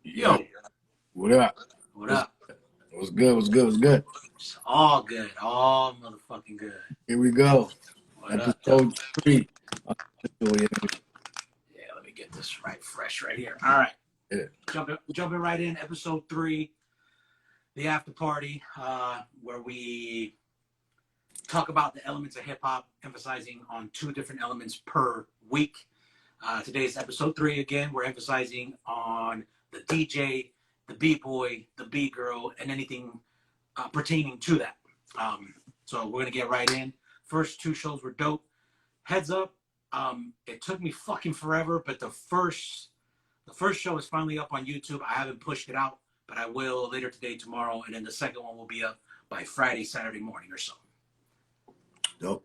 Yeah. Yo, What up? what What's, up? what's good? What's good? What's good? It's all good. All motherfucking good. Here we go. What up, though? Episode 3. Official, Yeah, let me get this right fresh right here. All right. yeah. Jumping right in. Episode 3, the after party, where we talk about the elements of hip hop, emphasizing on 2 different elements per week. Today's episode 3 again. We're emphasizing on the DJ, the B-boy, the B-girl, and anything pertaining to that. So we're gonna get right in. First 2 shows were dope. Heads up, it took me fucking forever, but the first show is finally up on YouTube. I haven't pushed it out, but I will later today, tomorrow, and then the second one will be up by Friday, Saturday morning or so. Dope.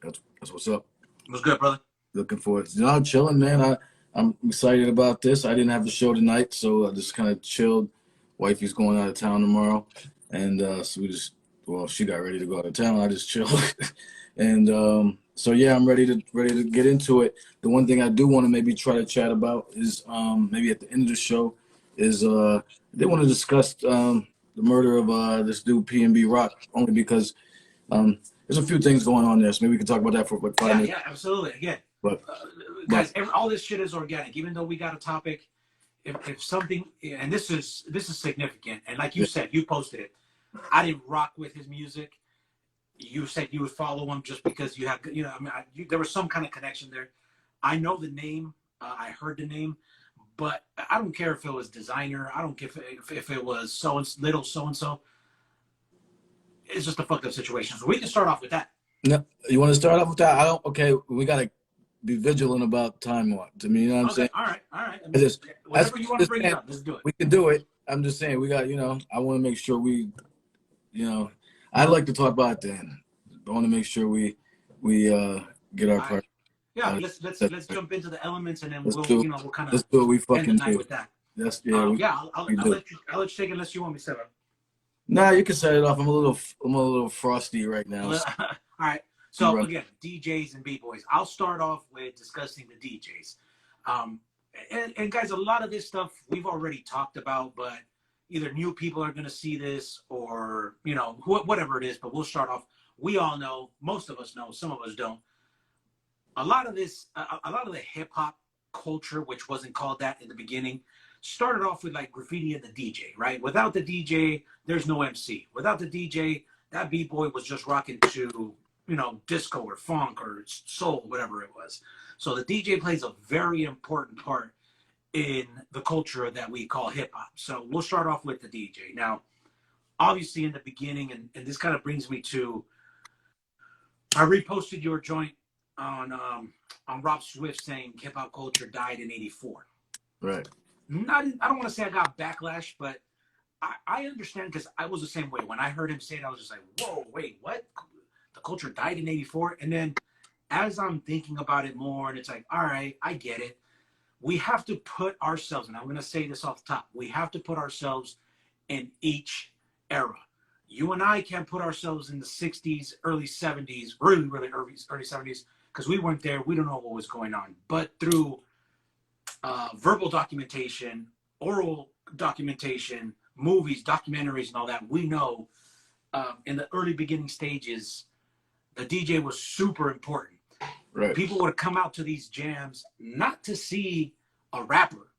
That's what's up. What's good, brother? Looking forward. I'm chilling, man. I'm excited about this. I didn't have the show tonight, so I just kind of chilled. Wifey's going out of town tomorrow, and so she got ready to go out of town. I just chilled, and so yeah, I'm ready to get into it. The one thing I do want to maybe try to chat about is maybe at the end of the show is they want to discuss the murder of this dude PNB Rock, only because there's a few things going on there, so maybe we can talk about that for like 5 minutes. Yeah, absolutely. Again, But guys, all this shit is organic. Even though we got a topic, if something, and this is significant, and like you said, you posted it. I didn't rock with his music. You said you would follow him just because you have, I mean, there was some kind of connection there. I know the name. I heard the name, but I don't care if it was designer. I don't care if it was little so and so. It's just a fucked up situation. So we can start off with that. no, you want to start off with that? Okay, we gotta be vigilant about time. To me, you know what I'm saying? All right. I I mean, whatever you want to bring it up, let's do it. We can do it. I'm just saying we got. I want to make sure I'd like to talk about it then. I want to make sure we get our part. Yeah, let's jump into the elements, and then we'll kind of let's do what we end fucking the night do. with that. That's I'll let you take it unless you want me to set up. Nah, you can set it off. I'm a little frosty right now. All right. So again, DJs and B-boys. I'll start off with discussing the DJs. And guys, a lot of this stuff we've already talked about, but either new people are going to see this or, whatever it is, but we'll start off. We all know, most of us know, some of us don't. A lot of the hip hop culture, which wasn't called that in the beginning, started off with like graffiti and the DJ, right? Without the DJ, there's no MC. Without the DJ, that B-boy was just rocking to, disco or funk or soul, whatever it was. So the DJ plays a very important part in the culture that we call hip hop. So we'll start off with the DJ. Now, obviously in the beginning, and this kind of brings me to, I reposted your joint on Rob Swift saying hip hop culture died in '84. Right. I don't want to say I got backlash, but I understand because I was the same way. When I heard him say it, I was just like, whoa, wait, what? The culture died in '84? And then as I'm thinking about it more, and it's like, all right, I get it. We have to put ourselves, and I'm going to say this off the top, we have to put ourselves in each era. You and I can't put ourselves in the 60s, early 70s, really, really early 70s, because we weren't there. We don't know what was going on. But through verbal documentation, oral documentation, movies, documentaries, and all that, we know in the early beginning stages, the DJ was super important. Right. People would come out to these jams not to see a rapper,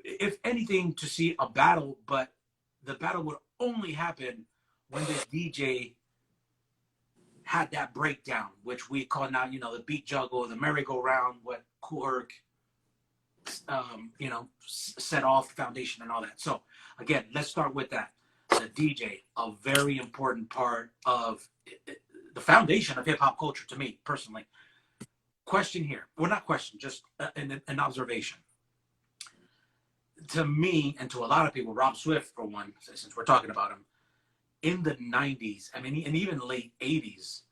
if anything, to see a battle, but the battle would only happen when the DJ had that breakdown, which we call now, the beat juggle, the merry-go-round, what Kool Herc, set off the foundation and all that. So again, let's start with that. The DJ, a very important part of the foundation of hip hop culture to me personally. Question here, well, not question, just an observation. To me and to a lot of people, Rob Swift for one, since we're talking about him, in the 90s, I mean, and even late 80s,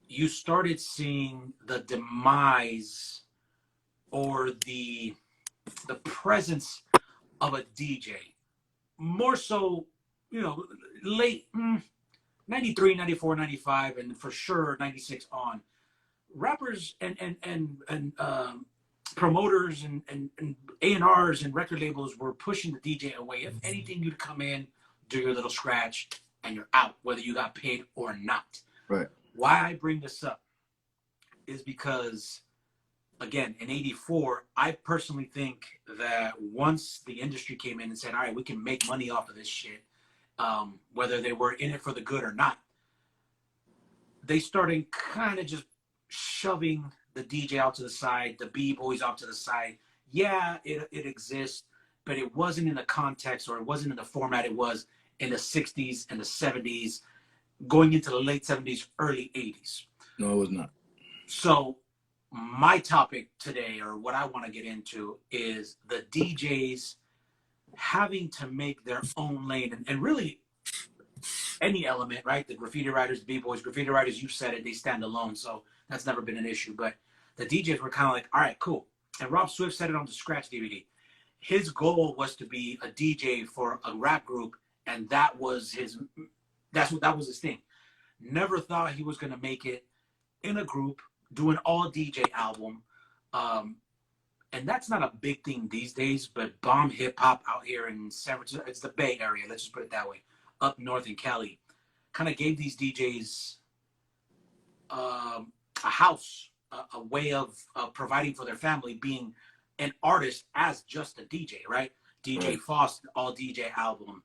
you started seeing the demise or the presence of a DJ. More so, late 93, 94, 95, and for sure 96 on. Rappers and promoters and A&Rs and record labels were pushing the DJ away. If anything, you'd come in, do your little scratch, and you're out, whether you got paid or not. Right. Why I bring this up is because, again, in '84, I personally think that once the industry came in and said, all right, we can make money off of this shit, whether they were in it for the good or not, they started kind of just shoving the DJ out to the side, the B-boys out to the side. Yeah, it exists, but it wasn't in the context, or it wasn't in the format it was in the 60s and the 70s, going into the late 70s, early 80s. No, it was not. So my topic today, or what I want to get into, is the DJs having to make their own lane, and really any element, right? The graffiti writers, B-boys, graffiti writers, you said it, they stand alone, so that's never been an issue. But the DJs were kind of like, all right, cool. And Rob Swift said it on the Scratch DVD. His goal was to be a DJ for a rap group, and that was his thing. Never thought he was going to make it in a group, do an all DJ album. And that's not a big thing these days, but bomb hip hop out here in San Francisco, it's the Bay Area, let's just put it that way, up north in Cali, kind of gave these DJs a house, a way of providing for their family, being an artist as just a DJ, right? DJ Right. Faust, all DJ album,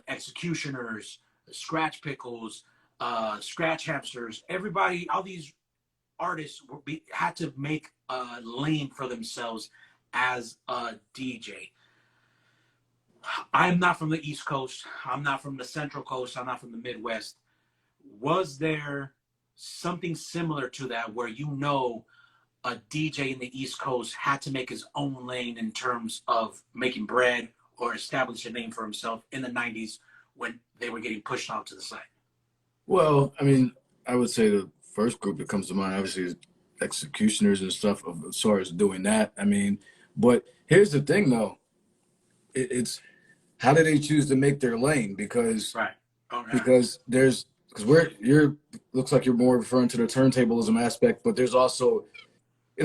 Executioners, Scratch Pickles, Scratch Hamsters, everybody, all these artists had to make a lane for themselves as a DJ. I'm not from the East Coast. I'm not from the Central Coast. I'm not from the Midwest. Was there something similar to that where a DJ in the East Coast had to make his own lane in terms of making bread or establish a name for himself in the 90s when they were getting pushed off to the side? Well, I mean, I would say the first group that comes to mind, obviously, is Executioners and stuff, as far as doing that. I mean, but here's the thing, though. It's how do they choose to make their lane? Because Right. Okay. because looks like you're more referring to the turntablism aspect, but there's also,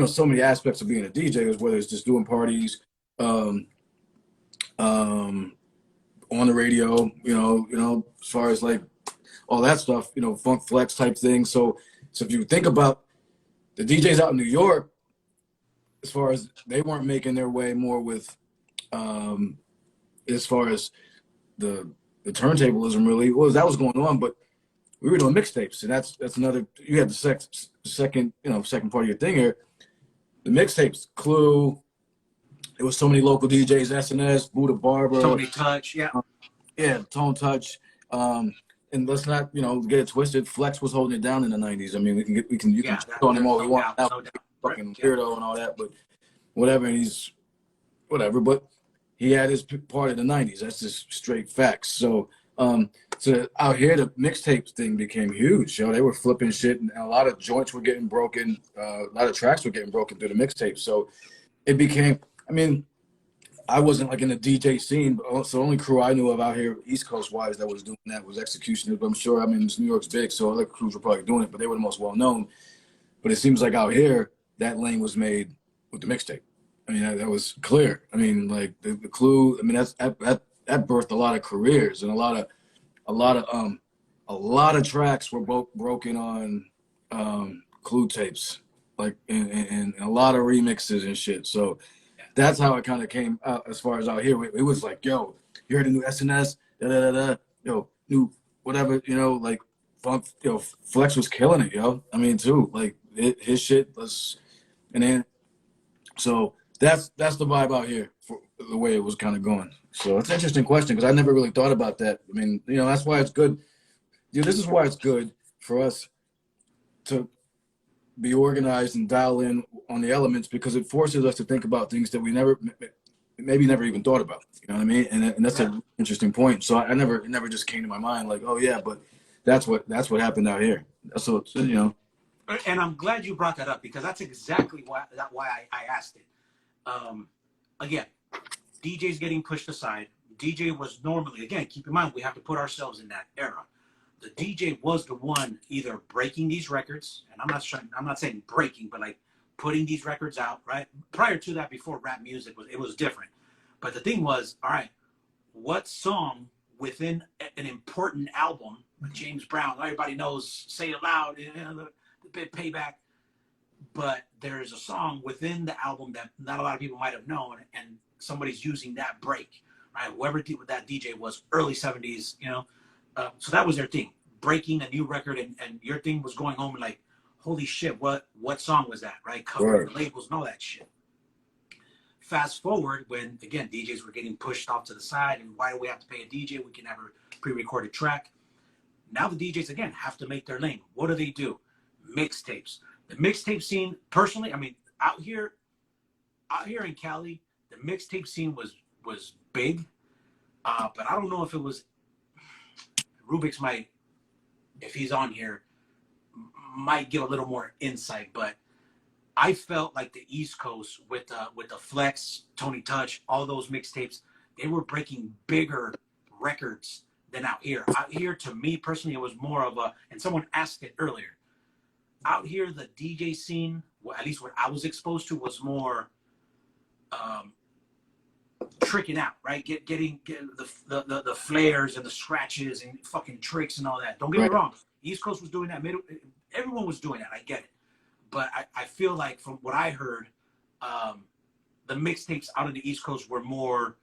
so many aspects of being a DJ, whether it's just doing parties, on the radio, as far as like all that stuff, funk flex type thing. So if you think about the DJs out in New York, as far as they weren't making their way more with, as far as the turntablism really that was going on, but we were doing mixtapes, and that's another. You had the second part of your thing here. The mixtapes, Clue. There was so many local DJs, SNS, Buddha Barber, Tony Touch, yeah. Tone Touch. And let's not, get it twisted. Flex was holding it down in the 90s. I mean, you can check on him all we want. Now, fucking weirdo and all that, but whatever. And he's whatever. But he had his part in the 90s. That's just straight facts. So, so out here, the mixtapes thing became huge. They were flipping shit, and a lot of joints were getting broken. A lot of tracks were getting broken through the mixtapes. So it became. I mean, I wasn't like in the DJ scene, but so the only crew I knew of out here, East Coast wise, that was doing that was Executioners. But I'm sure, New York's big, so other crews were probably doing it, but they were the most well known. But it seems like out here, that lane was made with the mixtape. I mean, that was clear. I mean, like the Clue. I mean, that birthed a lot of careers, and a lot of tracks were broken on Clue tapes, like and a lot of remixes and shit. So. That's how it kind of came out as far as out here. It was like, yo, you heard the new SNS, new whatever, like funk, Flex was killing it, yo. I mean, too, like his shit was, and then so that's the vibe out here for the way it was kind of going. So it's an interesting question because I never really thought about that. I mean, that's why it's good. This is why it's good for us to be organized and dial in on the elements, because it forces us to think about things that we maybe never even thought about. You know what I mean? And that's an interesting point. So it never just came to my mind like, oh yeah, but that's what happened out here. So And I'm glad you brought that up, because that's exactly why I asked it. Again, DJ's getting pushed aside. DJ was normally, again, keep in mind, we have to put ourselves in that era. The DJ was the one either breaking these records, and I'm not saying breaking, but like putting these records out, right? Prior to that, before rap music, it was different. But the thing was, all right, what song within an important album, James Brown, everybody knows, Say It Loud, the Payback, but there's a song within the album that not a lot of people might have known, and somebody's using that break, right? Whoever that DJ was, early 70s, you know? So that was their thing, breaking a new record, and your thing was going home and like, holy shit, what song was that, right? Covering the labels and all that shit. Fast forward when, again, DJs were getting pushed off to the side, and why do we have to pay a DJ? We can have a pre-recorded track. Now the DJs, again, have to make their lane. What do? Mixtapes. The mixtape scene, personally, I mean, out here in Cali, the mixtape scene was big, but I don't know if it was, Rubik's might, if he's on here, might give a little more insight, but I felt like the East Coast with the Flex, Tony Touch, all those mixtapes, they were breaking bigger records than out here. Out here, to me personally, it was more of a, and someone asked it earlier, out here, the DJ scene, well, at least what I was exposed to, was more tricking out, right? Getting the flares and the scratches and fucking tricks and all that. Don't get me wrong. East Coast was doing that. Everyone was doing that. I get it. But I feel like from what I heard, the mixtapes out of the East Coast were more,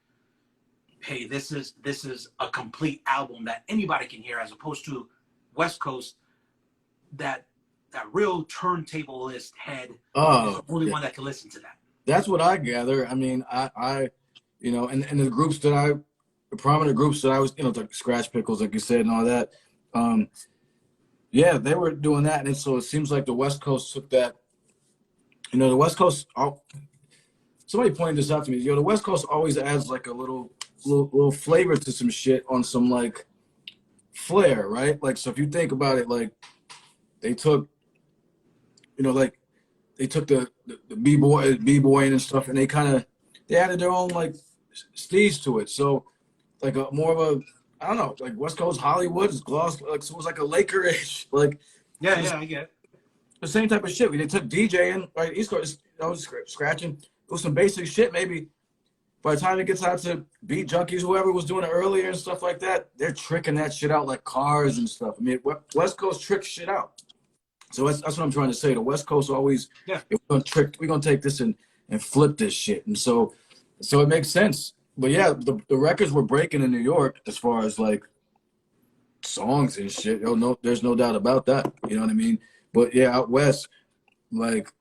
hey, this is a complete album that anybody can hear, as opposed to West Coast, that real turntablist head is the only one that can listen to that. That's what I gather. I mean, I you know, and the groups the prominent groups that I was, you know, like Scratch Pickles, like you said, and all that, yeah, they were doing that. And so it seems like the West Coast took that, you know, the West Coast, somebody pointed this out to me, you know, the West Coast always adds like a little flavor to some shit on some like flair, right? Like, so if you think about it, like they took, you know, like they took the B-boy and stuff, and they added their own like steez to it. So like a more of a, I don't know, like West Coast Hollywood is gloss, like so it was like a Laker-ish, like yeah, I get it. The same type of shit. They took DJing, right? East Coast, I was scratching. It was some basic shit. Maybe by the time it gets out to Beat Junkies, whoever was doing it earlier and stuff like that, they're tricking that shit out like cars and stuff. I mean, West Coast tricks shit out. So that's what I'm trying to say. The West Coast always, we're gonna take this and flip this shit, and so it makes sense. But yeah, the records were breaking in New York as far as like songs and shit. No, there's no doubt about that. You know what I mean? But yeah, out west, like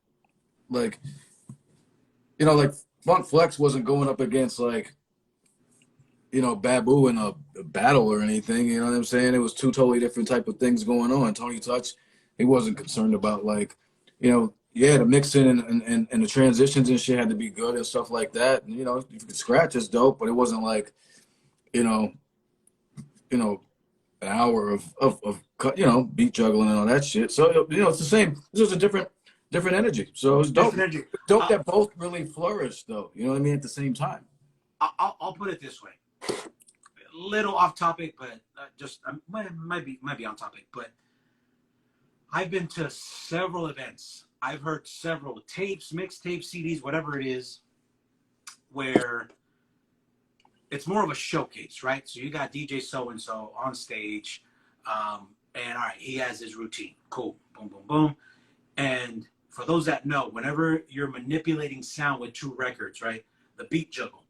you know, like Funk Flex wasn't going up against like, you know, Babu in a battle or anything. You know what I'm saying? It was two totally different type of things going on. Tony Touch, he wasn't concerned about like, you know, yeah, the mixing and the transitions and shit had to be good and stuff like that. And, you know, if you could scratch, it's dope, but it wasn't like, you know, an hour of you know, beat juggling and all that shit. So, you know, it's the same. This was a different energy. So it was dope. Dope that both really flourished, though. You know what I mean? At the same time. I'll put it this way. A little off topic, but just might be on topic. But I've been to several events. I've heard several tapes, mixtapes, CDs, whatever it is, where it's more of a showcase, right? So you got DJ so-and-so on stage, and all right, he has his routine. Cool, boom, boom, boom. And for those that know, whenever you're manipulating sound with two records, right, the beat juggle,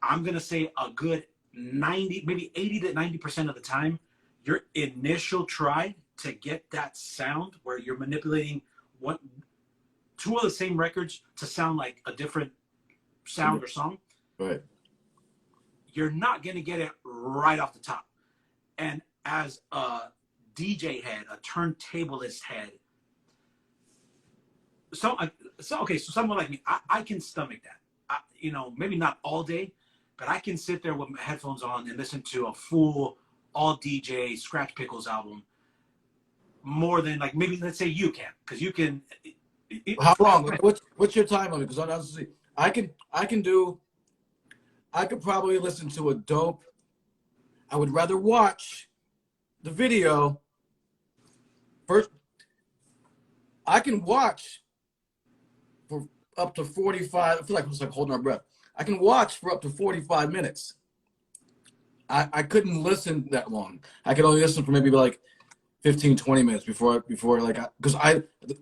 I'm going to say a good 90, maybe 80 to 90% of the time, your initial try to get that sound where you're manipulating two of the same records to sound like a different sound or song, right? You're not going to get it right off the top. And as a DJ head, a turntablist head, so someone like me, I can stomach that. You know, maybe not all day, but I can sit there with my headphones on and listen to a full all DJ Scratch Pickles album more than like maybe, let's say you can, because you can. How long? What's your time limit? Because honestly, I could probably listen to a dope. I would rather watch the video first. I can watch up to 45. I feel like it's like holding our breath. I can watch for up to 45 minutes. I couldn't listen that long. I could only listen for maybe like 15, 20 minutes before like, because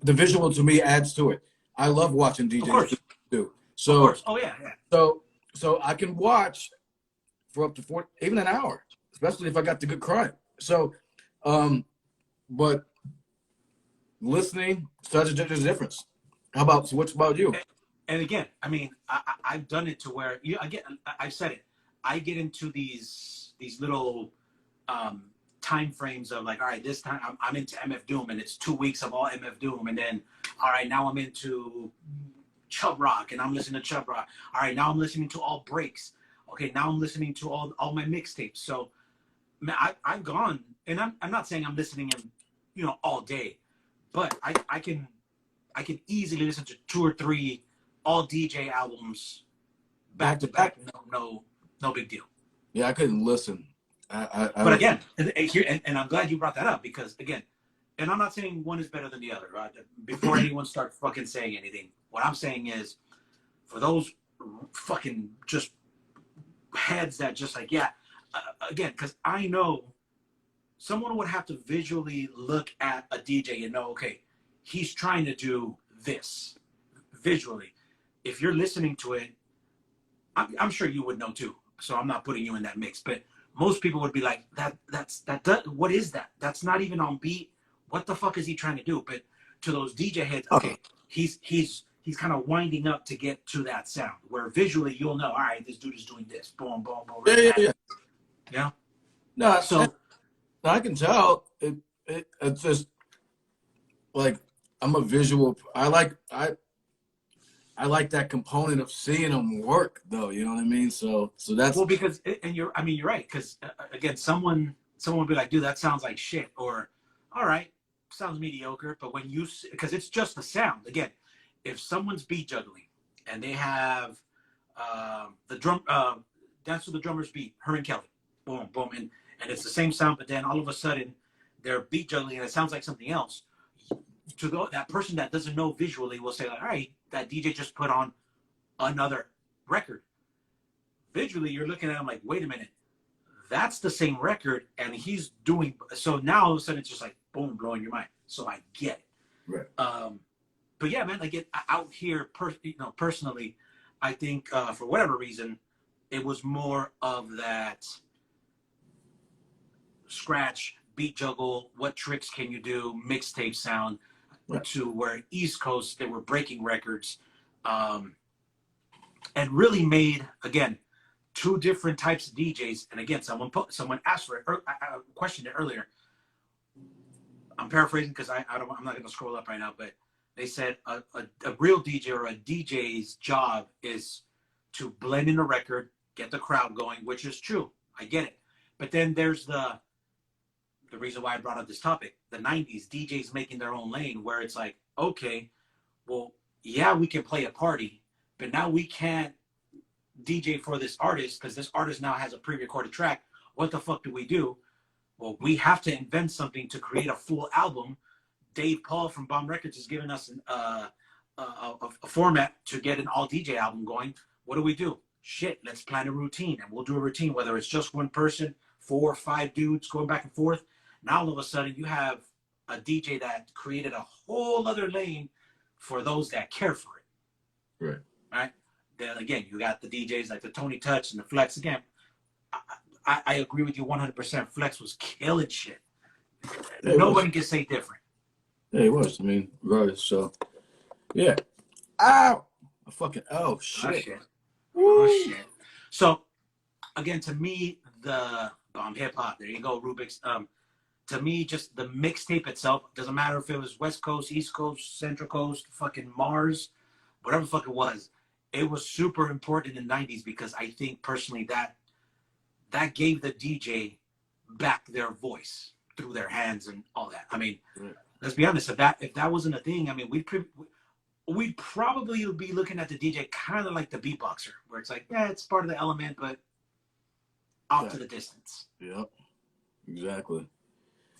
the visual to me adds to it. I love watching DJs Of course. do. So, of course. Oh, yeah. So I can watch for up to 40, even an hour, especially if I got the good crime. So, but listening, there's a difference. What's about you? And again, I mean, I've done it to where I've said it. I get into these little time frames of like, all right, this time I'm into MF Doom, and it's 2 weeks of all MF Doom, and then all right, now I'm into Chub Rock, and I'm listening to Chub Rock. All right, now I'm listening to all breaks. Okay, now I'm listening to all my mixtapes. So, man, I've gone, and I'm not saying I'm listening in, all day, but I can easily listen to 2 or 3 all DJ albums back to back. No big deal. Yeah, I couldn't listen. But again, and I'm glad you brought that up, because again, and I'm not saying one is better than the other, right? Before anyone starts fucking saying anything, what I'm saying is, for those fucking just heads that just like, yeah, again, because I know someone would have to visually look at a DJ and know, okay, he's trying to do this visually. If you're listening to it, I'm sure you would know too. So I'm not putting you in that mix, but most people would be like, what is that? That's not even on beat. What the fuck is he trying to do? But to those DJ heads, okay, he's kind of winding up to get to that sound, where visually you'll know, all right, this dude is doing this. Boom, boom, boom. Yeah. Yeah. No, so I can tell. It's just like, I'm a visual. I like that component of seeing them work, though. You know what I mean? So that's, well, because, and you're right, because again, someone would be like, dude, that sounds like shit, or all right, sounds mediocre. But when because it's just the sound. Again, if someone's beat juggling and they have the drum, Dance with the Drummer's beat, Herman Kelly, boom, boom, and it's the same sound, but then all of a sudden they're beat juggling and it sounds like something else. That person that doesn't know visually will say, like, all right, that DJ just put on another record. Visually, you're looking at him like, wait a minute, that's the same record, and he's doing. So now all of a sudden it's just like, boom, blowing your mind. So I get it. right. But yeah, man, I get out here, personally, I think for whatever reason, it was more of that scratch, beat juggle, what tricks can you do, mixtape sound. Right. To where East Coast, they were breaking records, and really made, again, 2 different types of DJs. And again, someone asked for it, I questioned it earlier. I'm paraphrasing because I'm not going to scroll up right now, but they said a real DJ or a DJ's job is to blend in a record, get the crowd going, which is true. I get it. But then there's the reason why I brought up this topic, the 90s, DJs making their own lane, where it's like, okay, well, yeah, we can play a party, but now we can't DJ for this artist because this artist now has a pre-recorded track. What the fuck do we do? Well, we have to invent something to create a full album. Dave Paul from Bomb Records has given us a format to get an all DJ album going. What do? Shit, let's plan a routine, and we'll do a routine, whether it's just one person, 4 or 5 dudes going back and forth. Now all of a sudden you have a DJ that created a whole other lane for those that care for it. Right. Right. Then again, you got the DJs like the Tony Touch and the Flex. Again, I agree with you 100%. Flex was killing shit. Nobody can say different. Yeah, it was. I mean, regardless. So, yeah. Ow! Oh, shit. Oh, shit. So, again, to me, the Bomb Hip Hop, there you go, Rubik's. To me, just the mixtape itself, doesn't matter if it was West Coast, East Coast, Central Coast, fucking Mars, whatever the fuck it was super important in the 90s, because I think personally that gave the DJ back their voice through their hands and all that. I mean, let's be honest, if that wasn't a thing, I mean, we'd probably be looking at the DJ kind of like the beatboxer, where it's like, yeah, it's part of the element, but off to the distance. Yep, exactly.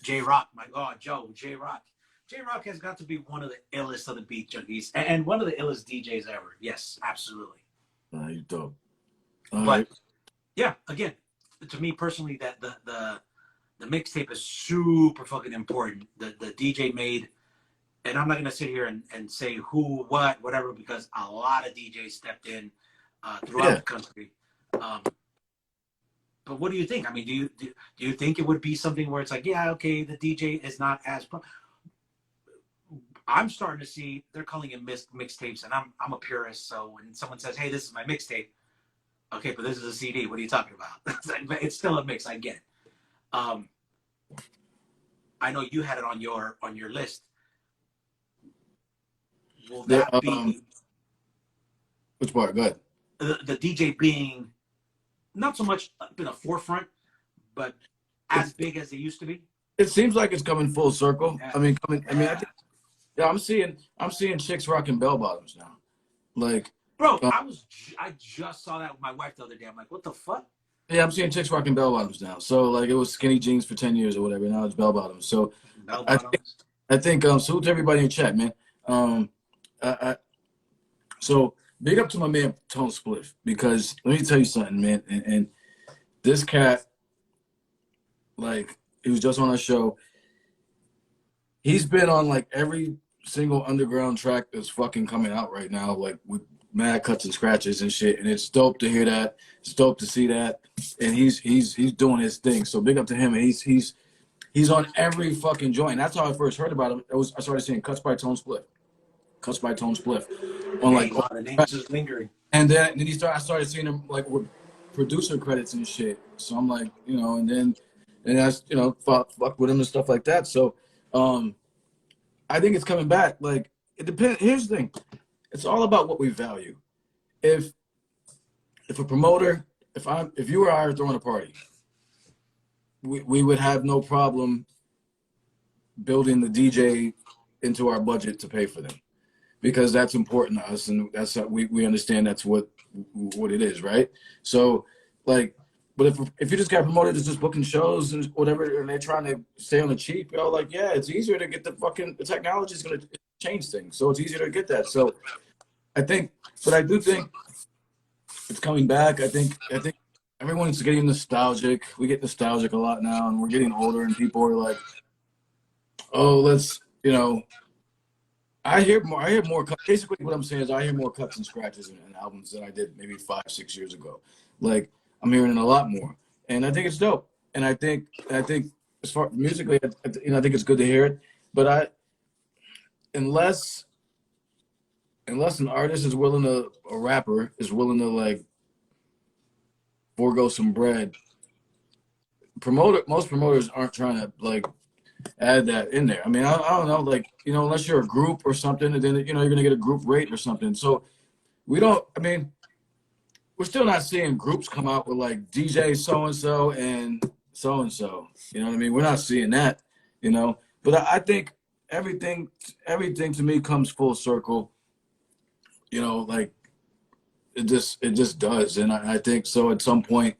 J-Rock, my God, J-Rock. J-Rock has got to be one of the illest of the beat junkies and one of the illest DJs ever. Yes, absolutely. You dope. But right. Yeah, again, to me personally, that the mixtape is super fucking important. The DJ made, and I'm not gonna sit here and say who, what, whatever, because a lot of DJs stepped in throughout the country. But what do you think? I mean, do you think it would be something where it's like, yeah, okay, the DJ is not as I'm starting to see they're calling it mixtapes, and I'm a purist. So when someone says, "Hey, this is my mixtape," okay, but this is a CD. What are you talking about? It's still a mix. I get it. I know you had it on your list. Will that be which part? Go ahead. The DJ being not so much in a forefront, but as big as it used to be? It seems like it's coming full circle. Yeah. I mean, I think, yeah, I'm seeing chicks rocking bell bottoms now. Like, bro, I just saw that with my wife the other day. I'm like, what the fuck? Yeah, I'm seeing chicks rocking bell bottoms now. So like, it was skinny jeans for 10 years or whatever. Now it's bell bottoms. So bell bottoms. I think salute to everybody in chat, man. So big up to my man Tone Spliff, because let me tell you something, man. And this cat, like, he was just on our show. He's been on like every single underground track that's fucking coming out right now, like with mad cuts and scratches and shit. And it's dope to hear that. It's dope to see that. And he's doing his thing. So big up to him. And he's on every fucking joint. And that's how I first heard about him. I started seeing Cuts by Tone Spliff. Cuts by Tone Spliff. On like the name's just lingering. And then I started seeing him like with producer credits and shit. So I'm like, you know, and I, you know, fuck with him and stuff like that. So I think it's coming back. Like, it depends. Here's the thing. It's all about what we value. If a promoter, if you or I are throwing a party, we would have no problem building the DJ into our budget to pay for them, because that's important to us, and that's how we understand that's what it is, right? So, like, but if you just got promoted as just booking shows and whatever, and they're trying to stay on the cheap, you know, like, yeah, it's easier to get the technology is going to change things, so it's easier to get that. So I do think it's coming back. I think everyone's getting nostalgic. We get nostalgic a lot now, and we're getting older, and people are like, oh, let's, you know, I hear more. Basically, what I'm saying is I hear more cuts and scratches in albums than I did maybe 5-6 years ago. Like, I'm hearing it a lot more, and I think it's dope. And I think as far musically, you know, I think it's good to hear it. But unless an artist is willing to, a rapper is willing to like forego some bread, most promoters aren't trying to like add that in there. I mean, I don't know, like, you know, unless you're a group or something, and then, you know, you're gonna get a group rate or something. So we're still not seeing groups come out with like DJ so-and-so and so-and-so. You know what I mean? We're not seeing that, you know. But I think everything to me comes full circle. You know, like it just does. And I think so at some point,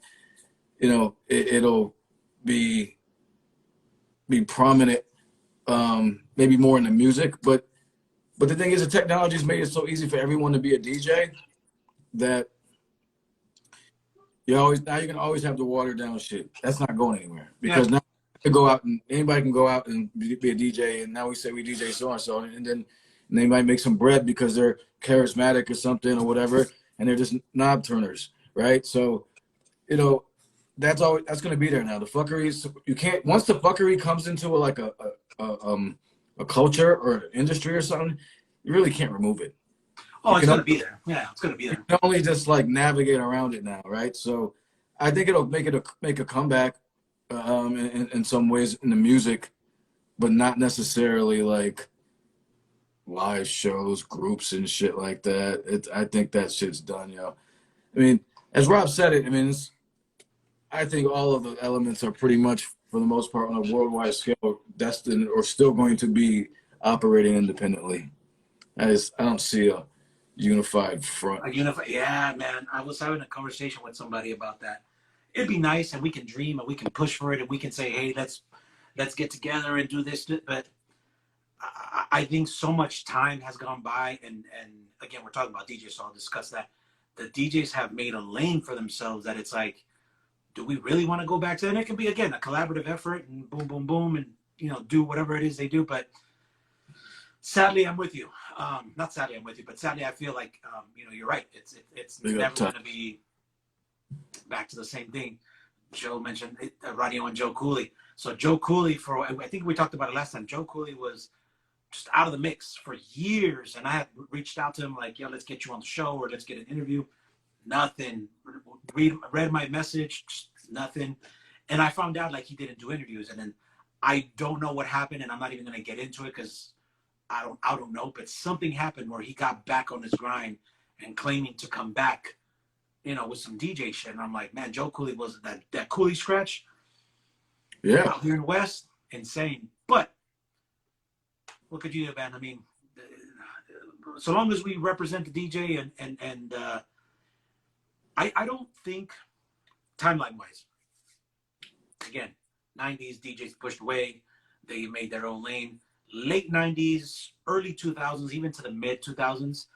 you know, it'll be prominent, maybe more in the music. But the thing is, the technology's made it so easy for everyone to be a DJ that you can always have the watered down shit. That's not going anywhere, because now you can go out and anybody can go out and be a DJ, and now we say we DJ so and so, and then they might make some bread because they're charismatic or something or whatever, and they're just knob turners, right? So, you know, that's going to be there now. The fuckeries, you can't, once the fuckery comes into a culture or industry or something, you really can't remove it. Oh, it's going to be there. Yeah, it's going to be there. You can only just like navigate around it now, right? So I think it'll make a comeback in some ways in the music, but not necessarily like live shows, groups, and shit like that. I think that shit's done, yo. I mean, as Rob said it, I mean, I think all of the elements are pretty much, for the most part, on a worldwide scale, destined or still going to be operating independently. I don't see a unified front. Yeah, man. I was having a conversation with somebody about that. It'd be nice, and we can dream, and we can push for it, and we can say, hey, let's get together and do this. But I think so much time has gone by, and again, we're talking about DJs, so I'll discuss that. The DJs have made a lane for themselves that it's like, do we really want to go back to? And it can be, again, a collaborative effort, and boom, boom, boom, and do whatever it is they do. But sadly, I'm with you. Not sadly, I'm with you, but sadly, I feel like you're right. It's never going to be back to the same thing. Joe mentioned Radio and Joe Cooley. So Joe Cooley, I think we talked about it last time. Joe Cooley was just out of the mix for years, and I had reached out to him like, "Yo, let's get you on the show, or let's get an interview." Nothing. Read my message, nothing. And I found out like he didn't do interviews, and then I don't know what happened, and I'm not even going to get into it because I don't know. But something happened where he got back on his grind and claiming to come back, with some DJ shit. And I'm like, man, Joe Cooley was that Cooley scratch. Yeah. Out here in the West, insane. But what could you do, man? I mean, so long as we represent the DJ and I don't think timeline-wise, again, 90s DJs pushed away. They made their own lane. Late 90s, early 2000s, even to the mid 2000s.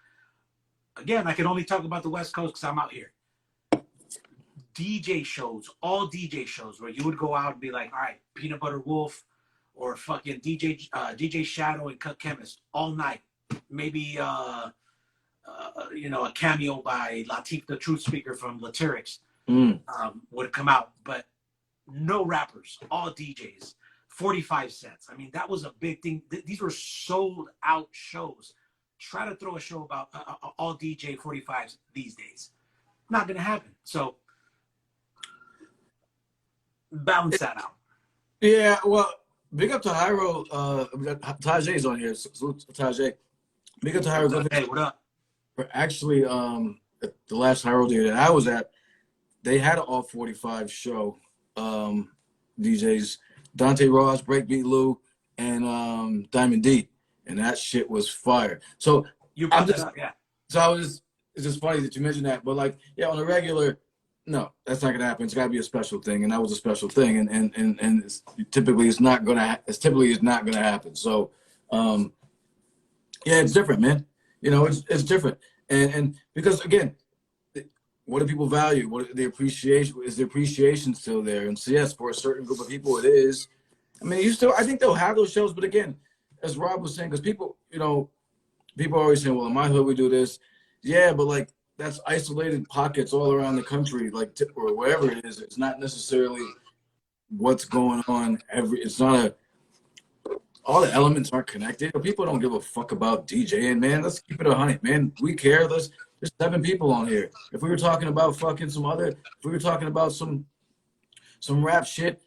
Again, I can only talk about the West Coast because I'm out here. DJ shows, all DJ shows where you would go out and be like, all right, Peanut Butter Wolf or fucking DJ Shadow and Cut Chemist all night. Maybe, a cameo by Latif the Truth Speaker from Latyrix would come out, but no rappers, all DJs, 45 cents. I mean, that was a big thing. These were sold out shows. Try to throw a show about all DJ 45s these days. Not going to happen. So balance that out. Yeah, well, big up to Hyro. Tajay's on here. Salute to Tajay. Big up to Hyro. Hey, what up? Actually, at the last Hyro Day that I was at, they had an all 45 show. DJs Dante Ross, Breakbeat Lou, and Diamond D, and that shit was fire. So you brought that up, yeah. So it's just funny that you mentioned that, but like, yeah, on a regular, no, that's not gonna happen. It's gotta be a special thing, and that was a special thing, and typically it's not gonna happen. So, yeah, it's different, man. It's different, and because again, what do people value? What the appreciation is? The appreciation still there? And so yes, for a certain group of people, it is. I mean, I think they'll have those shows, but again, as Rob was saying, because people are always saying, well, in my hood we do this. Yeah, but like that's isolated pockets all around the country, like or wherever it is. It's not necessarily what's going on it's not all the elements aren't connected. People don't give a fuck about DJing, man. Let's keep it 100, man. We care. There's 7 people on here. If we were talking about fucking if we were talking about some rap shit,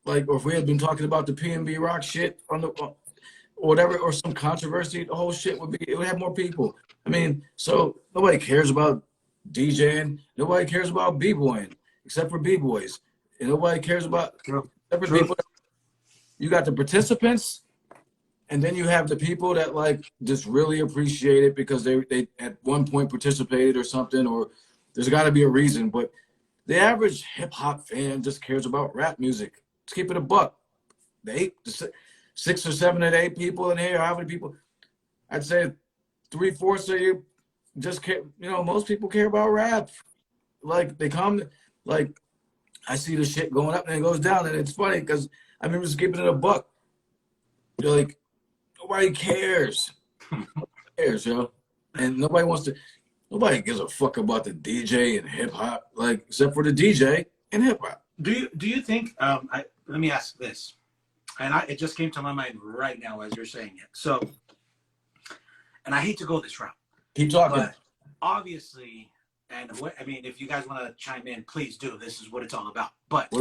like, or if we had been talking about the P&B rock shit or whatever, or some controversy, the whole shit it would have more people. I mean, so nobody cares about DJing. Nobody cares about B-boying except for B-boys. And nobody cares about except for people. You got the participants, and then you have the people that like just really appreciate it because they at one point participated or something, or there's got to be a reason. But the average hip hop fan just cares about rap music. Let's keep it a buck. The 6 or 7 or 8 people in here, how many people? I'd say 3/4 of you just care. Most people care about rap. Like they come, like I see the shit going up and it goes down, and it's funny because I remember just keeping it a buck. You're like, nobody cares. Nobody cares, yo. And nobody gives a fuck about the DJ and hip hop, like, except for the DJ and hip hop. Do you think, let me ask this, and it just came to my mind right now as you're saying it. So, and I hate to go this route. Keep talking. But obviously, if you guys want to chime in, please do. This is what it's all about. But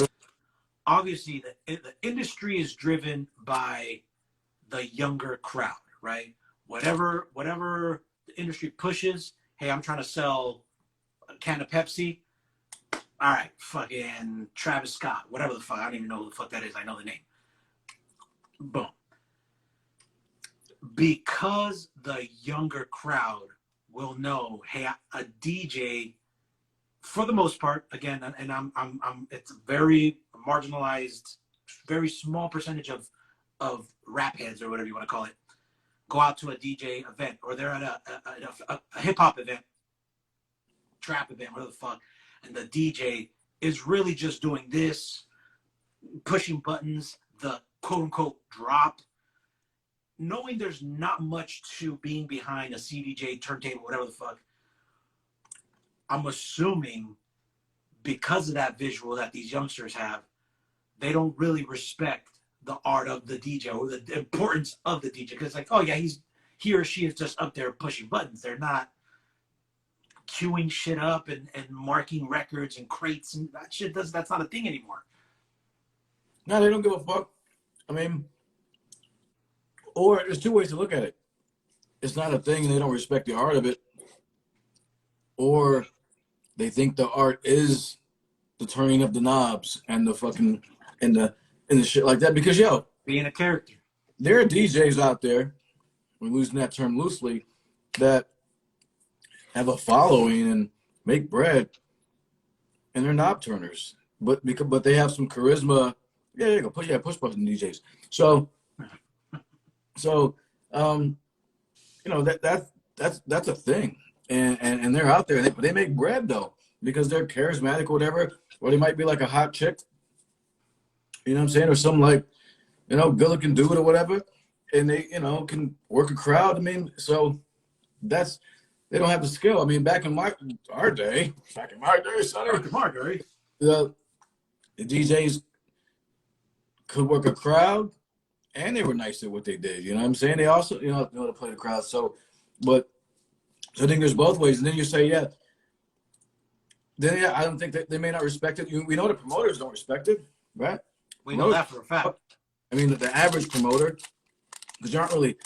obviously, the industry is driven by the younger crowd, right? Whatever the industry pushes, hey, I'm trying to sell a can of Pepsi. All right, fucking Travis Scott, whatever the fuck. I don't even know who the fuck that is. I know the name. Boom. Because the younger crowd will know, hey, a DJ, for the most part, again, and I'm it's a very marginalized, very small percentage of rap heads or whatever you want to call it. go out to a DJ event, or they're at a hip hop event, trap event, whatever the fuck, and the DJ is really just doing this, pushing buttons, the quote unquote drop, knowing there's not much to being behind a CDJ, turntable, whatever the fuck. I'm assuming because of that visual that these youngsters have, they don't really respect the art of the DJ or the importance of the DJ. Because it's like, oh yeah, he or she is just up there pushing buttons. They're not queuing shit up and marking records and crates and that shit. That's not a thing anymore. No, they don't give a fuck. I mean, or there's two ways to look at it. It's not a thing and they don't respect the art of it. Or they think the art is the turning of the knobs and the fucking and the shit like that. Because yo, being a character. There are DJs out there, we're using that term loosely, that have a following and make bread and they're knob turners. But they have some charisma. Yeah, there you go. Push button DJs. So you know, that's a thing. And they're out there. They make bread though, because they're charismatic or whatever, or they might be like a hot chick, you know what I'm saying, or some like, you know, good looking dude or whatever, and they, you know, can work a crowd. I mean, so they don't have the skill. I mean, back in our day, sonny, the DJs could work a crowd, and they were nice at what they did. You know what I'm saying? They also, you know to play the crowd. So I think there's both ways. And then you say, yeah. Then yeah, I don't think that they may not respect it. We know the promoters don't respect it, right? We know that for a fact. I mean, the average promoter, because you aren't really,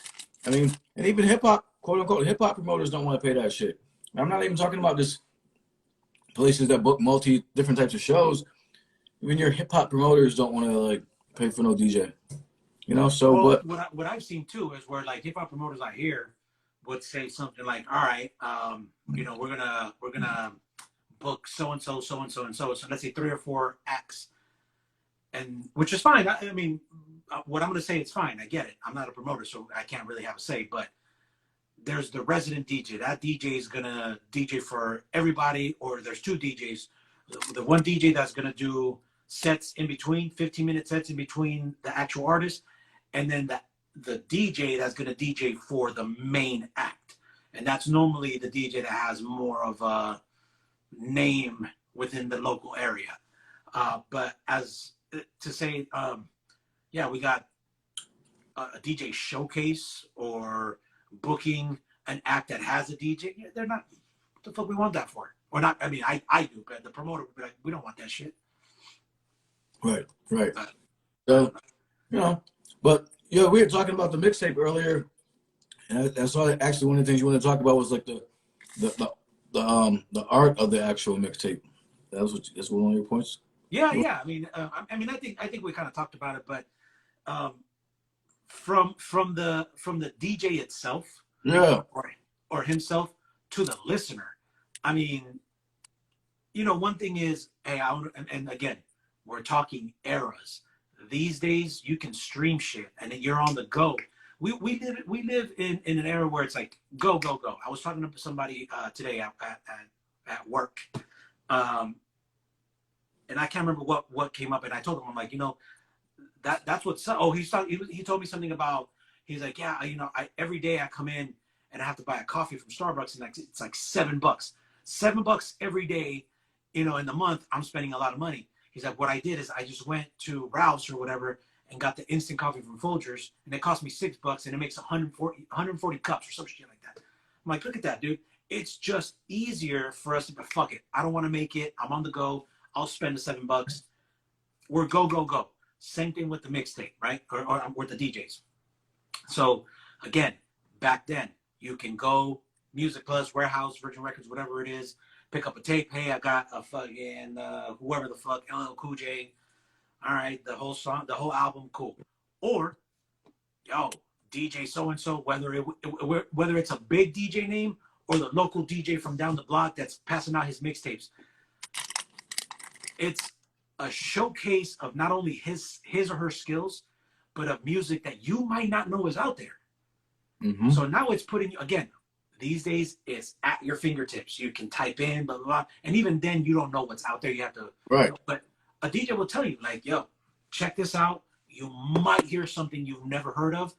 I mean, and even hip hop, quote unquote, hip hop promoters don't want to pay that shit. I'm not even talking about just places that book different types of shows. Even your hip hop promoters don't want to like pay for no DJ. You know, so well, what I've seen too is where like hip hop promoters I hear would say something like, all right, you know, we're gonna book so and so, so and so, and so. So let's say 3 or 4 acts, and which is fine. I mean, what I'm gonna say, it's fine. I get it. I'm not a promoter, so I can't really have a say. But there's the resident DJ. That DJ is gonna DJ for everybody, or there's 2 DJs. The one DJ that's gonna do sets in between, 15-minute sets in between the actual artist, and then the DJ that's going to DJ for the main act. And that's normally the DJ that has more of a name within the local area. But as to say, yeah, we got a DJ showcase or booking an act that has a DJ. Yeah, they're not, what the fuck we want that for? Or not, I mean, I do, but the promoter would be like, we don't want that shit. Right. So, you know, but yeah, we were talking about the mixtape earlier, and I saw that actually one of the things you want to talk about was like the art of the actual mixtape. That's one of your points. Yeah. I mean, I think we kind of talked about it, but from the DJ itself, yeah, or himself to the listener. I mean, you know, one thing is, hey, and again, we're talking eras. These days, you can stream shit, and then you're on the go. We live in an era where it's like go. I was talking to somebody today at work, and I can't remember what came up, and I told him, I'm like, you know, that's what's up. Oh, he told me something about, he's like, yeah, you know, every day I come in and I have to buy a coffee from Starbucks, and it's like $7, $7 every day, you know, in the month. I'm spending a lot of money. He's like, what I did is I just went to Ralph's or whatever and got the instant coffee from Folgers, and it cost me $6, and it makes 140 cups or some shit like that. I'm like, look at that, dude. It's just easier for us to, but fuck it. I don't want to make it. I'm on the go. I'll spend the $7. We're go. Same thing with the mixtape, right? Or with the DJs. So again, back then, you can go Music Plus, Warehouse, Virgin Records, whatever it is, pick up a tape. Hey, I got a fucking whoever the fuck, LL Cool J. All right, the whole song, the whole album, cool. Or, yo, DJ so and so, whether it's a big DJ name or the local DJ from down the block that's passing out his mixtapes. It's a showcase of not only his or her skills, but of music that you might not know is out there. Mm-hmm. So now it's putting, again, these days it's at your fingertips. You can type in, blah, blah, blah. And even then, you don't know what's out there. You have to, Right. but a DJ will tell you, like, yo, check this out. You might hear something you've never heard of.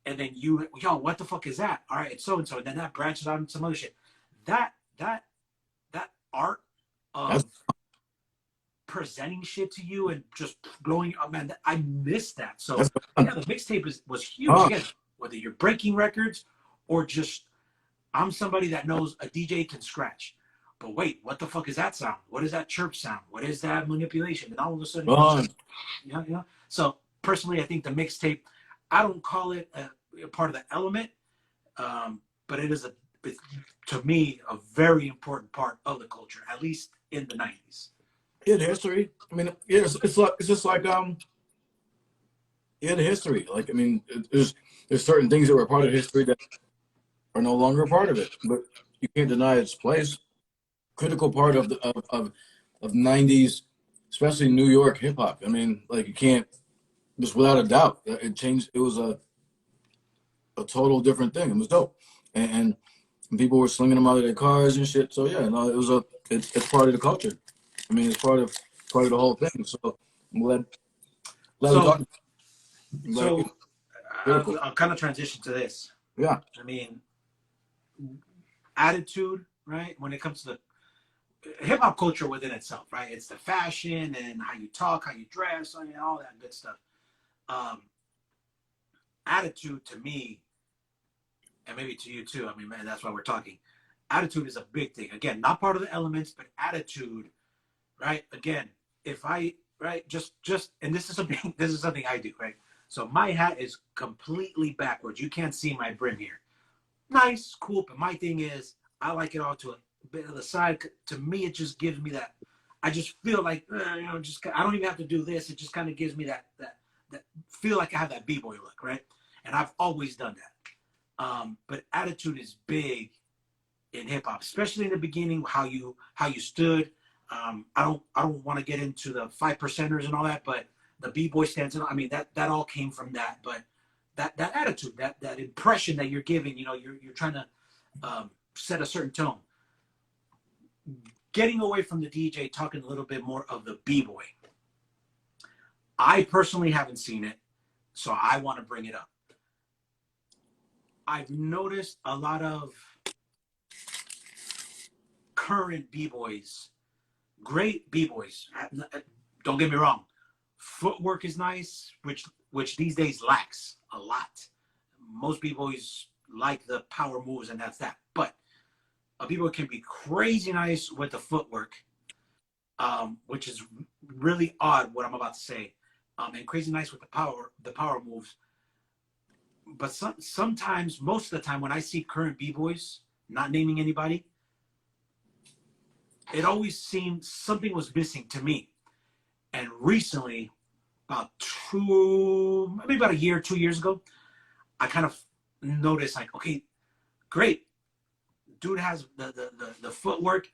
And then yo, what the fuck is that? All right, it's so and so. And then that branches out into some other shit. That art That's of presenting shit to you and just blowing up, man, I miss that. So fun. yeah, the mixtape was huge. Again, whether you're breaking records or just I'm somebody that knows a DJ can scratch. But wait, what the fuck is that sound? What is that chirp sound? What is that manipulation? And all of a sudden, yeah. So personally, I think the mixtape, I don't call it a part of the element, but it is to me a very important part of the culture, at least in the 90s. Yeah, the history. I mean, yeah, it's just like the history. Like, I mean, there's certain things that were part of history that are no longer a part of it, but you can't deny its place. Critical part of the of 90s, especially New York hip hop. I mean, like, you can't, just without a doubt, it changed. It was a total different thing. It was dope, and people were slinging them out of their cars and shit. So yeah, no, it's part of the culture. I mean, it's part of the whole thing. So I'm glad we talked. So Critical. I'll kind of transition to this. Yeah. I mean, attitude, right? When it comes to the hip hop culture within itself, right? It's the fashion and how you talk, how you dress, and all that good stuff. Attitude to me, and maybe to you too. I mean, man, that's why we're talking. Attitude is a big thing. Again, not part of the elements, but attitude, right? Again, if I just and this is something I do, right? So my hat is completely backwards. You can't see my brim here. Nice, cool, but my thing is I like it all to a bit of the side. To me, it just gives me that. I just feel like just I don't even have to do this. It just kind of gives me that feel like I have that B-boy look, right? And I've always done that. But attitude is big in hip hop, especially in the beginning. How you stood. I don't want to get into the 5%ers and all that, but the B-boy stance. I mean that all came from that. But that attitude, that impression that you're giving, you're trying to set a certain tone. Getting away from the DJ, talking a little bit more of the B-boy. I personally haven't seen it, so I want to bring it up. I've noticed a lot of current B-boys, great B-boys. Don't get me wrong. Footwork is nice, which these days lacks a lot. Most B-boys like the power moves, and that's that. But a B-boy can be crazy nice with the footwork, which is really odd what I'm about to say, and crazy nice with the power moves. But sometimes, most of the time, when I see current B-boys, not naming anybody, it always seemed something was missing to me. And recently, about a year, 2 years ago, I kind of noticed, like, okay, great, dude has the footwork,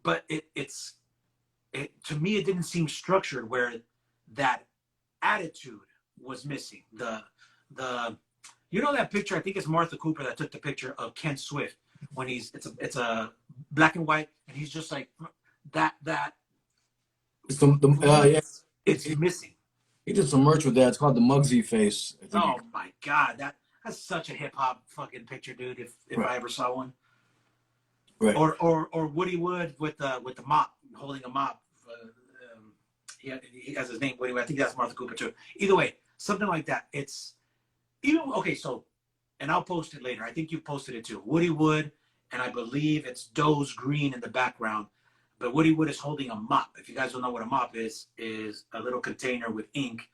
but it to me, it didn't seem structured, where that attitude was missing. That picture, I think it's Martha Cooper that took the picture of Ken Swift when it's a black and white, and he's just like that. It's missing. He did some merch with that. It's called the Muggsy face. Oh my god, that's such a hip hop fucking picture, dude. If right. I ever saw one. Right. Or Woody Wood with the mop, holding a mop. He has his name Woody Wood. I think that's Martha Cooper too. Either way, something like that. It's even okay. So, and I'll post it later. I think you posted it too. Woody Wood, and I believe it's Doe's Green in the background. But Woody Wood is holding a mop. If you guys don't know what a mop is a little container with ink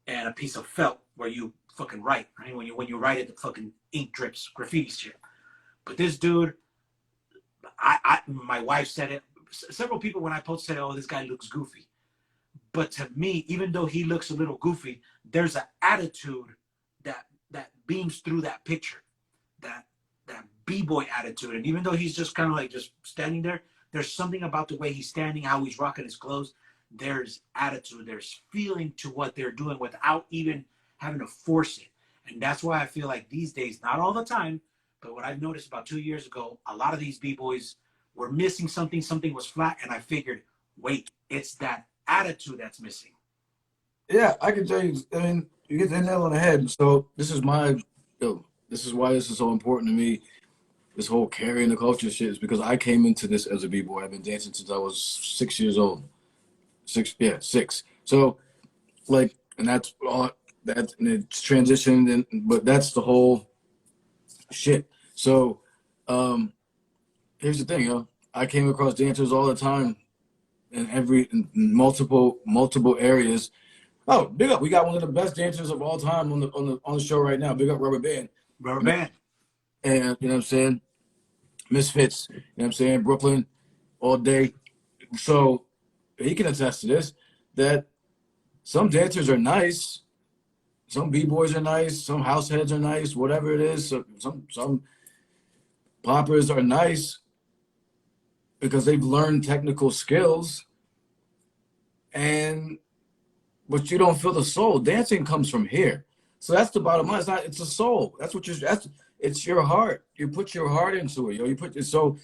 and a piece of felt where you fucking write. Right? When you write it, the fucking ink drips, graffiti shit. But this dude, my wife said it. Several people when I posted said, "Oh, this guy looks goofy." But to me, even though he looks a little goofy, there's an attitude that beams through that picture, that B-boy attitude. And even though he's just kind of like just standing there, there's something about the way he's standing, how he's rocking his clothes. There's attitude, there's feeling to what they're doing without even having to force it. And that's why I feel like these days, not all the time, but what I've noticed about 2 years ago, a lot of these B-boys were missing something. Something was flat. And I figured, wait, it's that attitude that's missing. Yeah, I can tell you. I mean, you get the nail on the head. So this is this is why this is so important to me. This whole carrying the culture shit is because I came into this as a b-boy. I've been dancing since I was 6 years old. Six. So like, and that's all that, and it's transitioned, but that's the whole shit. So here's the thing, I came across dancers all the time in multiple areas. Oh, big up! We got one of the best dancers of all time on the show right now. Big up, Rubber Band. Rubber Band. And you know what I'm saying? Misfits. You know what I'm saying? Brooklyn, all day. So he can attest to this. That some dancers are nice, some b-boys are nice, some house heads are nice, whatever it is. So some poppers are nice because they've learned technical skills, but you don't feel the soul. Dancing comes from here. So that's the bottom line. It's a soul. It's your heart. You put your heart into it. So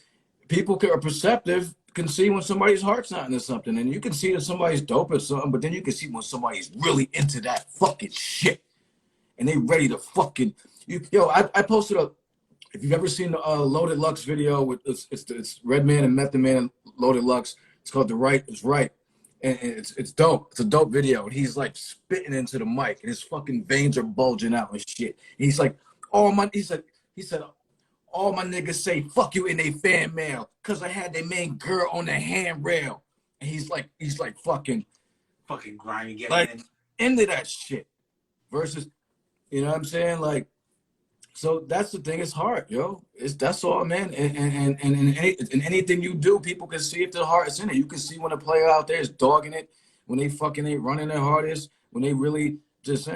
people are perceptive, can see when somebody's heart's not into something. And you can see that somebody's dope at something, but then you can see when somebody's really into that fucking shit. And they ready to fucking, I posted if you've ever seen the Loaded Lux video with it's Redman and Method Man and Loaded Lux, it's called The Right Is Right. And it's dope. It's a dope video. And he's like spitting into the mic and his fucking veins are bulging out and shit. And he's like, he said, all my niggas say fuck you in they fan mail because I had their main girl on the handrail. And he's like fucking grimy, getting like into that shit. Versus, you know what I'm saying? Like, so that's the thing. It's hard, that's all, man. And in anything you do, people can see if the heart is in it. You can see when a player out there is dogging it, when they fucking ain't running their hardest, when they really just, you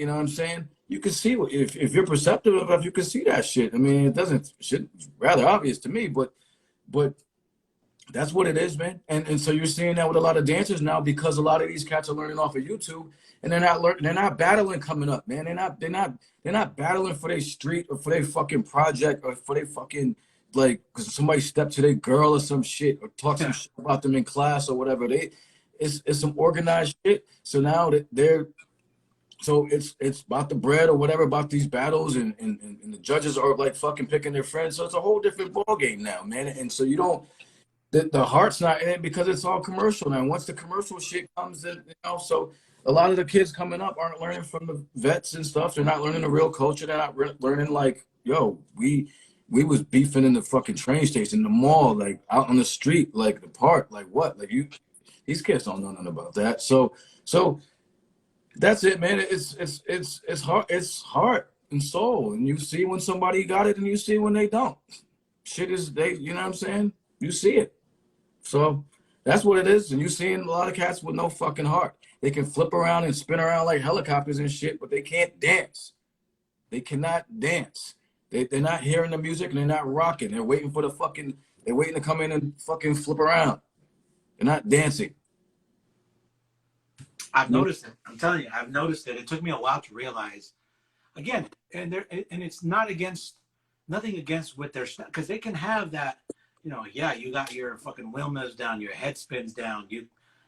know what I'm saying? You can see if you're perceptive enough, you can see that shit. I mean, it's rather obvious to me, but that's what it is, man. And so you're seeing that with a lot of dancers now because a lot of these cats are learning off of YouTube. And they're not battling coming up, man. They're not battling for their street or for their fucking project or for their fucking, like, because somebody stepped to their girl or some shit or talk some shit about them in class or whatever. It's some organized shit. So now so it's about the bread or whatever, about these battles, and the judges are like fucking picking their friends. So it's a whole different ball game now, man. And so you don't, the heart's not in it because it's all commercial now. Once the commercial shit comes in, so a lot of the kids coming up aren't learning from the vets and stuff. They're not learning the real culture. They're not learning like, we was beefing in the fucking train station, the mall, like out on the street, like the park, like what? Like these kids don't know nothing about that. So that's it, man. It's heart and soul. And you see when somebody got it and you see when they don't. Shit is, you know what I'm saying? You see it. So that's what it is. And you seeing a lot of cats with no fucking heart. They can flip around and spin around like helicopters and shit, but they can't dance. They cannot dance. They're not hearing the music and they're not rocking. They're waiting to come in and fucking flip around. They're not dancing. I've noticed it. I'm telling you, I've noticed it. It took me a while to realize. Again, and it's nothing against with their stuff, because they can have that, you got your fucking Wilmas down, your head spins down,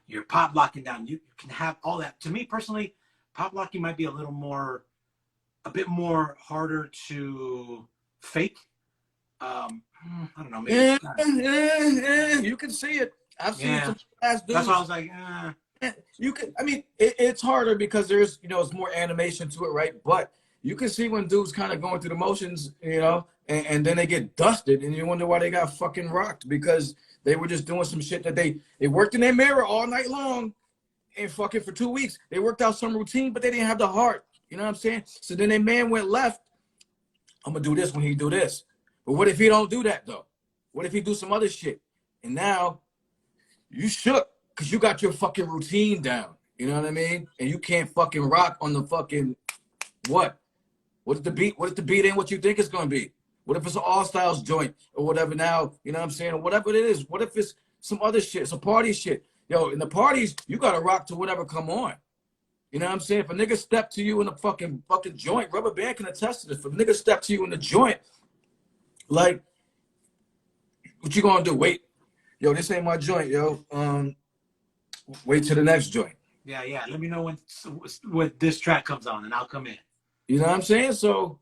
you're pop locking down. You can have all that. To me personally, pop locking might be a bit more harder to fake. I don't know. Maybe you can see it. I've seen some ass dudes. That's why I was like, You can. I mean, it's harder because there's, it's more animation to it, right? But you can see when dudes kind of going through the motions, and then they get dusted, and you wonder why they got fucking rocked, because they were just doing some shit that they worked in their mirror all night long and fucking for 2 weeks. They worked out some routine, but they didn't have the heart. You know what I'm saying? So then their man went left. I'm going to do this when he do this. But what if he don't do that, though? What if he do some other shit? And now you shook because you got your fucking routine down. You know what I mean? And you can't fucking rock on the fucking what? What if the beat ain't what you think it's going to be? What if it's an all-styles joint or whatever now, you know what I'm saying? Or whatever it is. What if it's some other shit, some party shit? In the parties, you got to rock to whatever come on. You know what I'm saying? If a nigga step to you in a fucking joint, Rubber Band can attest to this. If a nigga step to you in the joint, like, what you gonna do? Wait, yo, this ain't my joint, yo. Wait till the next joint. Yeah, yeah. Let me know when this track comes on, and I'll come in. You know what I'm saying? So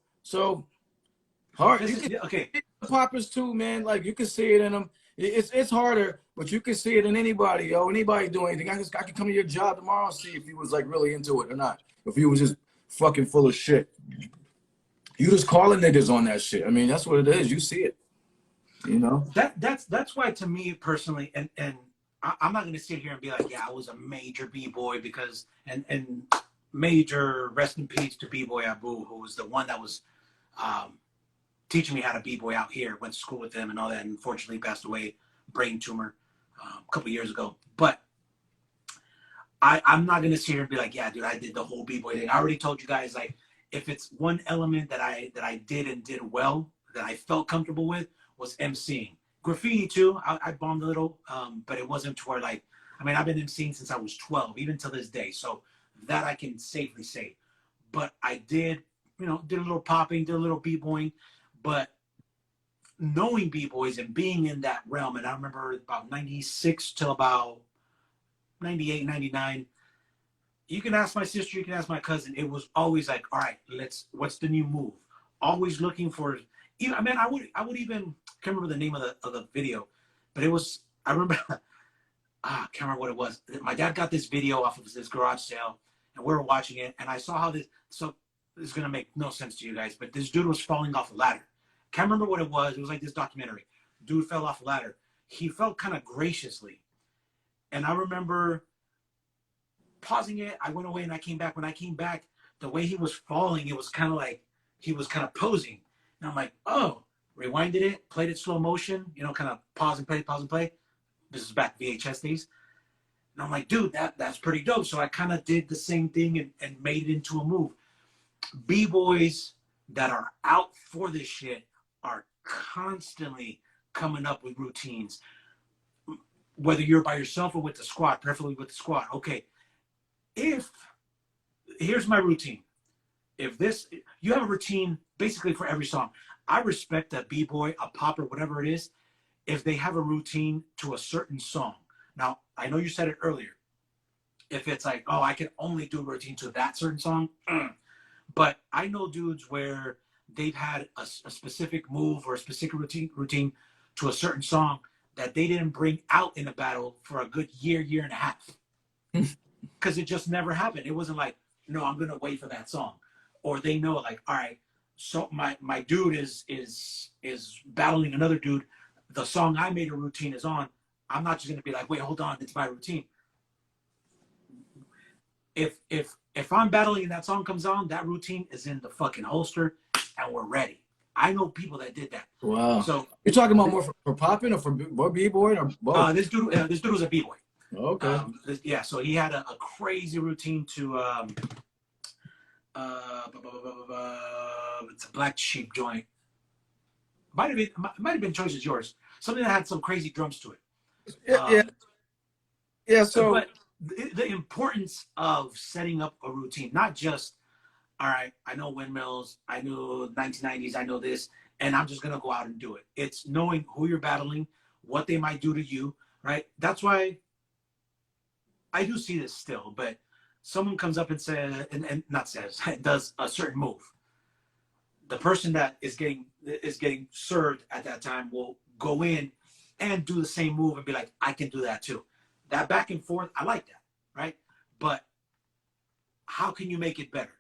hard. Okay. Poppers too, man. Like you can see it in them. It's harder, but you can see it in anybody, yo. Anybody doing anything. I can come to your job tomorrow and see if he was like really into it or not. If he was just fucking full of shit. You just calling niggas on that shit. I mean, that's what it is. You see it. You know? That's why, to me personally, and I'm not gonna sit here and be like, yeah, I was a major B-boy because and major rest in peace to Bboy Abu, who was the one that was teaching me how to B-boy out here. Went to school with him and all that, and unfortunately passed away, brain tumor, a couple years ago. But I'm not gonna sit here and be like, yeah, dude, I did the whole B-boy thing. I already told you guys, like, if it's one element that I did and did well, that I felt comfortable with, was MCing. Graffiti too, I bombed a little, but it wasn't to where, like, I mean, I've been MCing since I was 12, even to this day. So that I can safely say. But I did, you know, did a little popping, did a little B-boying, but knowing B-boys and being in that realm, and I remember about 96 till about 98, 99, you can ask my sister, you can ask my cousin, it was always like, all right, what's the new move? Always looking for, even, I mean, I would even, I can't remember the name of the video, but it was, I remember, I can't remember what it was. My dad got this video off of this garage sale, and we were watching it, and I saw how this, so this is going to make no sense to you guys, but this dude was falling off a ladder. Can't remember what it was. It was like this documentary. Dude fell off a ladder. He fell kind of graciously. And I remember pausing it. I went away and I came back. When I came back, the way he was falling, it was kind of like he was kind of posing. And I'm like, oh, rewinded it, played it slow motion, you know, kind of pause and play. This is back VHS days. And I'm like, dude, that's pretty dope. So I kind of did the same thing and made it into a move. B-boys that are out for this shit are constantly coming up with routines. Whether you're by yourself or with the squad, preferably with the squad. Okay, here's my routine. You have a routine basically for every song. I respect a B-boy, a popper, whatever it is, if they have a routine to a certain song. Now, I know you said it earlier. If it's like, oh, I can only do a routine to that certain song. But I know dudes where they've had a specific move or a specific routine to a certain song that they didn't bring out in a battle for a good year and a half. Because it just never happened. It wasn't like, no, I'm going to wait for that song. Or they know, like, all right, so my dude is battling another dude. The song I made a routine is on. I'm not just going to be like, wait, hold on, it's my routine. If I'm battling and that song comes on, that routine is in the fucking holster and we're ready. I know people that did that. Wow. So you're talking about more for popping or for B-boy or both? This dude was a B-boy. Okay. Yeah, so he had a crazy routine to it's a Black Sheep joint. Might have been Choice Is Yours. Something that had some crazy drums to it. Yeah. So, but the importance of setting up a routine, not just, all right, I know windmills, I know 1990s, I know this, and I'm just gonna go out and do it. It's knowing who you're battling, what they might do to you, right? That's why I do see this still, but someone comes up and says, and not says, does a certain move. The person that is getting served at that time will go in and do the same move and be like, I can do that too. That back and forth, I like that, right? But how can you make it better?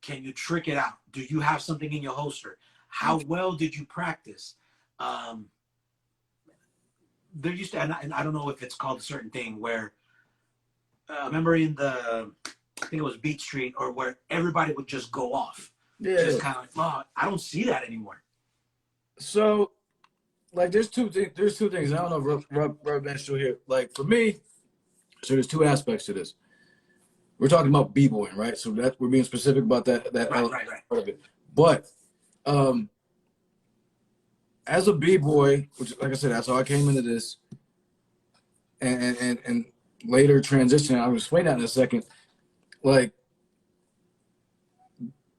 Can you trick it out? Do you have something in your holster? How well did you practice? There used to, and I don't know if it's called a certain thing where, remember in I think it was Beat Street, or where everybody would just go off. Yeah. Just kind of like, oh, I don't see that anymore. So, like, there's two things. I don't know if Rub Band's still here. Like, for me, so there's two aspects to this. We're talking about B-boying, right? So that we're being specific about that Right. part of it. But as a B-boy, which, like I said, that's how I came into this, and later transitioning, I'll explain that in a second. Like,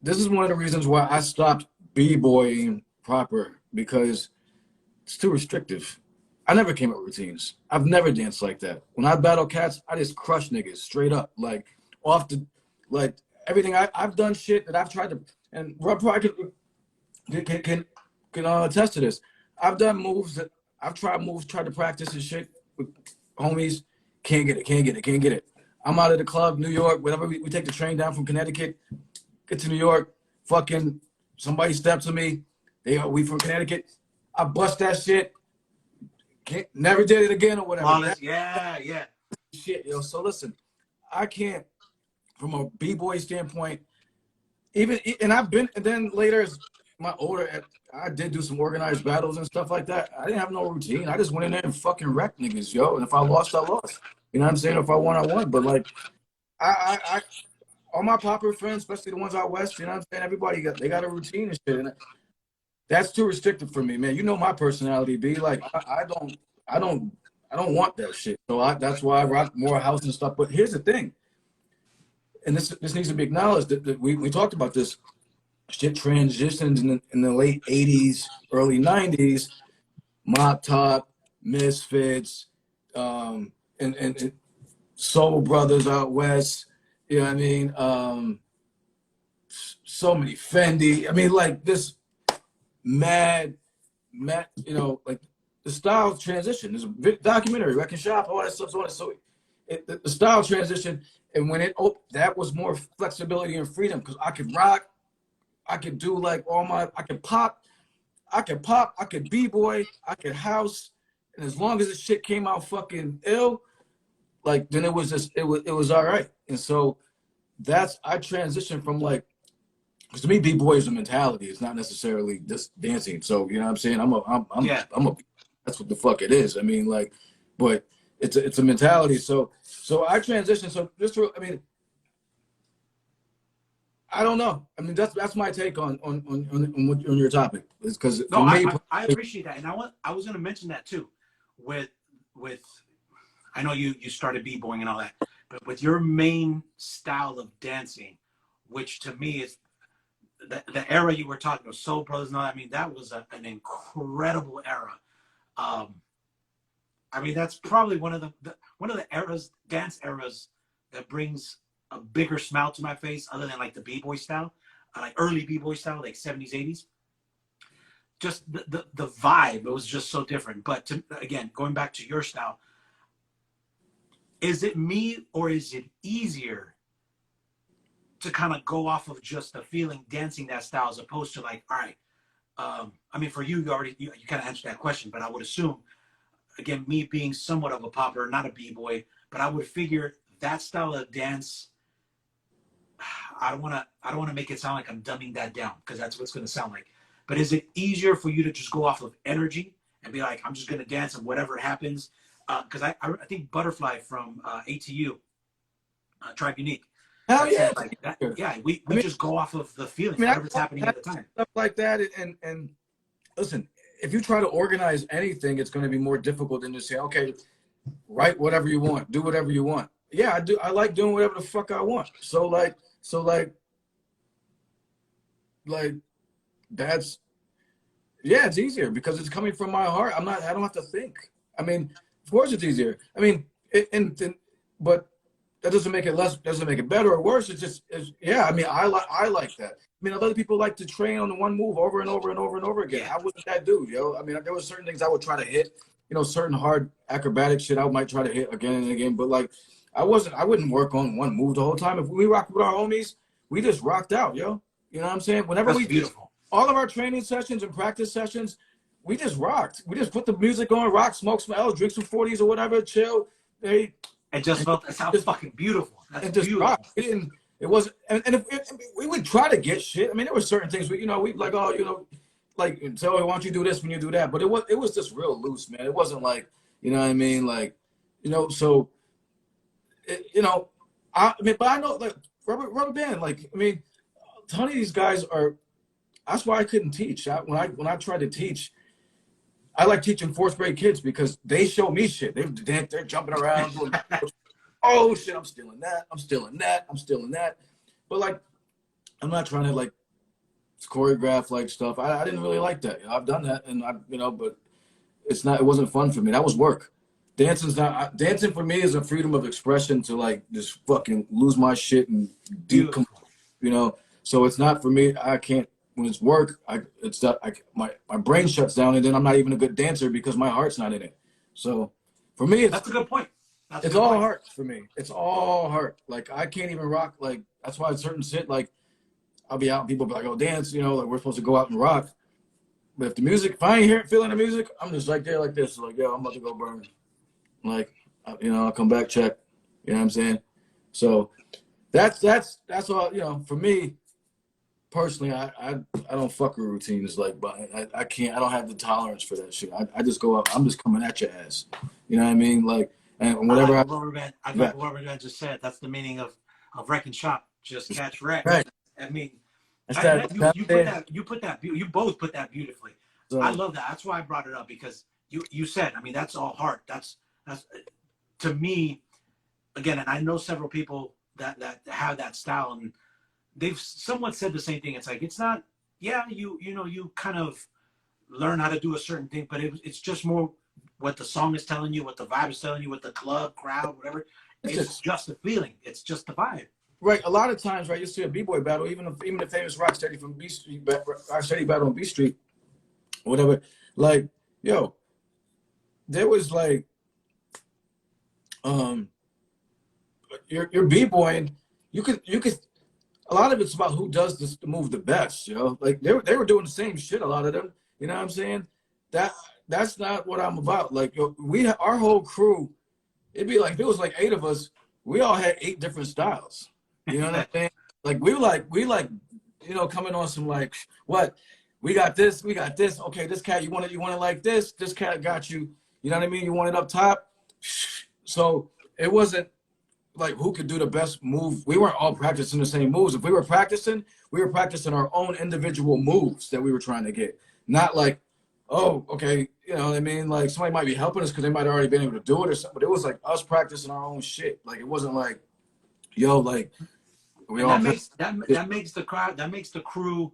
this is one of the reasons why I stopped b-boying proper, because it's too restrictive. I never came up with routines. I've never danced like that. When I battle cats, I just crush niggas straight up, like off the, like everything. I've done shit that I've tried to, and Rob probably can attest to this. I've done moves that I've tried to practice and shit with homies. Can't get it. I'm out of the club, New York, whatever. We take the train down from Connecticut, get to New York. Fucking somebody steps on me. We from Connecticut. I bust that shit. Never did it again or whatever. Yeah. Shit, yo. So listen, I can't, from a b-boy standpoint, and I've been, and then later as my older, I did do some organized battles and stuff like that. I didn't have no routine. I just went in there and fucking wrecked niggas, yo. And if I lost, I lost. You know what I'm saying? If I won, I won. But like, I all my popular friends, especially the ones out west, you know what I'm saying? Everybody they got a routine and shit. And that's too restrictive for me, man. You know my personality, B. Like I don't want that shit. So that's why I rock more house and stuff. But here's the thing, and this needs to be acknowledged that we talked about this. Shit transitions in the late 80s, early 90s, Mop Top, Misfits, and Soul Brothers out west. You know what I mean? So many Fendi. I mean, like this mad, you know, like the style transition. There's a documentary, Wreck and Shop, all that stuff. So the style transition, and when that was more flexibility and freedom, because I could rock, I could do like I could pop, I could b-boy, I could house, and as long as the shit came out fucking ill, like then it was all right. And so I transitioned from like, because to me b-boy is a mentality. It's not necessarily just dancing. So you know what I'm saying? I'm a that's what the fuck it is. I mean, like, but it's a mentality. So I transitioned. So I mean, I don't know. I mean, that's my take on your topic. Is because no, I appreciate that, and I was going to mention that too, with I know you started b-boying and all that, but with your main style of dancing, which to me is the era you were talking about, Soul Brothers and all that. I mean, that was an incredible era. I mean, that's probably one of the dance eras that brings a bigger smile to my face, other than like the b-boy style, like early b-boy style, like 70s, 80s. Just the vibe, it was just so different. But again, going back to your style, is it me or is it easier to kind of go off of just the feeling dancing that style, as opposed to like, all right, I mean, for you kind of answered that question, but I would assume, again, me being somewhat of a popper, not a b-boy, but I would figure that style of dance, I don't want to make it sound like I'm dumbing that down, because that's what it's going to sound like. But is it easier for you to just go off of energy and be like, I'm just going to dance and whatever happens? Because I think Butterfly from ATU, Tribe Unique. Hell yeah. Like that, yeah, we just go off of the feeling, whatever's happening at the time. Stuff like that. And listen, if you try to organize anything, it's going to be more difficult than just say, okay, write whatever you want, do whatever you want. Yeah, I do. I like doing whatever the fuck I want. So that's, yeah, it's easier because it's coming from my heart. I don't have to think. I mean, of course it's easier. I mean, but that doesn't make it better or worse. Yeah. I mean, I like that. I mean, other people like to train on the one move over and over and over and over again. Yeah. I wasn't that dude, yo. I mean, there were certain things I would try to hit, you know, certain hard acrobatic shit I might try to hit again and again. But like, I wouldn't work on one move the whole time. If we rocked with our homies, we just rocked out, yo. You know what I'm saying? Whenever That's beautiful. All of our training sessions and practice sessions, we just rocked. We just put the music on, rock, smoke some L, drink some 40s or whatever, chill. It sounds fucking beautiful. That's beautiful. Rock. It wasn't, and if we would try to get shit. I mean, there were certain things we like, oh, you know, like, so why don't you do this when you do that? But it was just real loose, man. It wasn't like, you know what I mean? Like, you know, so, you know, I mean, but I know, like, rubber band, like, I mean, a ton of these guys are, that's why I couldn't teach. When I tried to teach, I like teaching fourth grade kids because they show me shit. They're jumping around doing, oh shit, I'm stealing that. But like, I'm not trying to like choreograph like stuff. I didn't really like that. You know, I've done that, and but it's not. It wasn't fun for me. That was work. Dancing's not. Dancing for me is a freedom of expression to like just fucking lose my shit and deep. You know, so it's not for me. I can't. When it's work, it's not. My brain shuts down, and then I'm not even a good dancer because my heart's not in it. So for me, that's a good point. It's all heart for me. It's all heart. Like I can't even rock. Like that's why certain shit like. I'll be out and people be like, oh, dance, you know, like we're supposed to go out and rock. But if the music, if I ain't feeling the music, I'm just like there like this. Like, yo, I'm about to go burn. Like, you know, I'll come back, check. You know what I'm saying? So that's all, you know, for me personally, I don't fuck with routines. Like, but I can't, I don't have the tolerance for that shit. I just go out, I'm just coming at your ass. You know what I mean? Like, and whatever I like what Rubber just said. That's the meaning of wreck and shop. Just catch wreck. Right. I mean, you both put that beautifully. So, I love that. That's why I brought it up because you said, I mean, that's all heart. That's to me, again, and I know several people that have that style, and they've somewhat said the same thing. It's like it's not, yeah, you know, you kind of learn how to do a certain thing, but it's just more what the song is telling you, what the vibe is telling you, what the club, crowd, whatever. It's just a feeling. It's just the vibe. Right, a lot of times, right, you see a B-boy battle, even the famous Rocksteady from B Street, Rocksteady battle on B Street, whatever. Like, yo, there was like, you're B-boying, you could. A lot of it's about who does this move the best, yo. Like they were doing the same shit, a lot of them. You know what I'm saying? That's not what I'm about. Like, yo, our whole crew, it'd be like if it was like 8 of us, we all had 8 different styles. You know what I'm saying? Like we like, you know, coming on some like what we got this. Okay, this cat you want it like this. This cat got you. You know what I mean? You want it up top. So it wasn't like who could do the best move. We weren't all practicing the same moves. If we were practicing our own individual moves that we were trying to get. Not like, oh, okay, you know what I mean? Like somebody might be helping us because they might have already been able to do it or something. But it was like us practicing our own shit. Like it wasn't like, yo, like. That makes the crew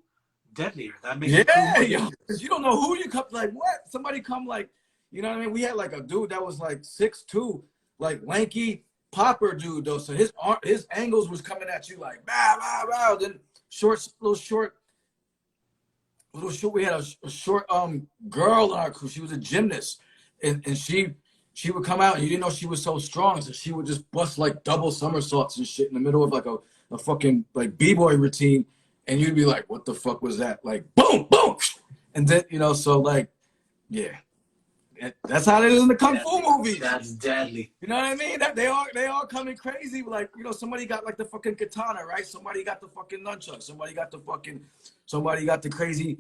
deadlier. That makes the crew yo, because you don't know who you come like. What somebody come like, you know what I mean? We had like a dude that was like 6'2", like lanky popper dude though. So his angles was coming at you like bow bow bow. Then little short. We had a short girl on our crew. She was a gymnast, and she would come out and you didn't know she was so strong, so she would just bust like double somersaults and shit in the middle of like a fucking like B-boy routine, and you'd be like, what the fuck was that? Like boom, boom. And then, you know, so like, yeah. That's how it is in the Kung Fu movies. That's deadly. You know what I mean? They all coming crazy. Like, you know, somebody got like the fucking katana, right? Somebody got the fucking nunchuck. Somebody got the crazy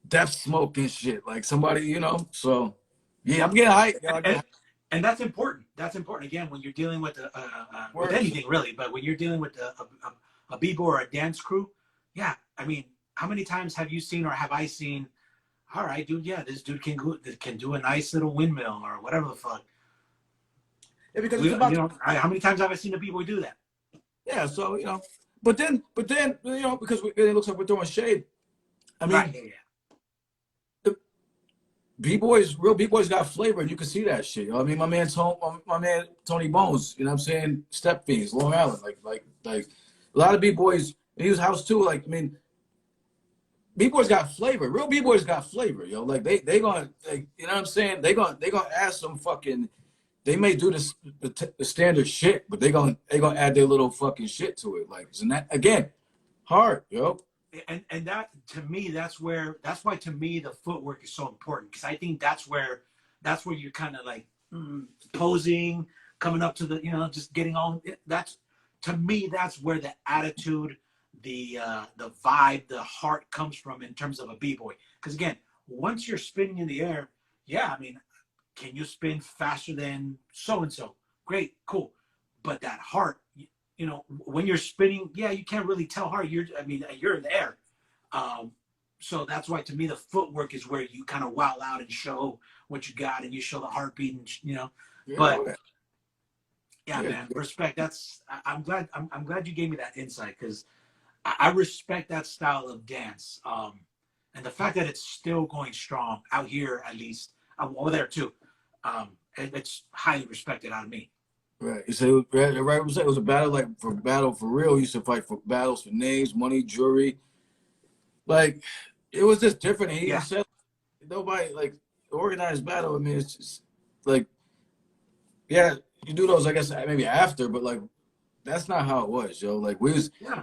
death smoke and shit. Like somebody, you know, so yeah, I'm getting hyped. And that's important. That's important. Again, when you're dealing with with anything really, but when you're dealing with a b-boy or a dance crew, yeah. I mean, how many times have you seen or have I seen? All right, dude. Yeah, this dude can do a nice little windmill or whatever the fuck. Yeah, because it's about, you know, how many times have I seen a b-boy do that? Yeah, so you know, but then you know, because it looks like we're throwing shade. I mean. Right, yeah. Real B-boys got flavor, and you can see that shit. You know? I mean, my man Tony Bones, you know what I'm saying? Step Fiends, Long Island, like a lot of B-boys, he was house too. Like, I mean, B-boys got flavor. Real B-boys got flavor, yo. Like they gonna, like, you know what I'm saying? They gonna add some fucking. They may do the standard shit, but they gonna add their little fucking shit to it. Like, and that again, hard, yo. And that to me, that's why to me the footwork is so important, because I think that's where you're kind of like posing, coming up to the, you know, just getting on. That's, to me, that's where the attitude, the vibe, the heart comes from in terms of a b-boy. Because again, once you're spinning in the air, yeah, I mean, can you spin faster than so and so? Great, cool, but that heart. You know, when you're spinning, yeah, you can't really tell how you're in the air. So that's why, to me, the footwork is where you kind of wow out and show what you got, and you show the heartbeat, and you know. Yeah, but yeah, man, respect. I'm glad you gave me that insight, because I respect that style of dance. And the fact that it's still going strong out here, at least, over there too, it's highly respected out of me. Right. You say right. It was a battle battle for real. You used to fight for battles for names, money, jewelry. Like it was just different. He even said nobody like organized battle. I mean, it's just like yeah, you do those I guess maybe after, but like that's not how it was, yo. Like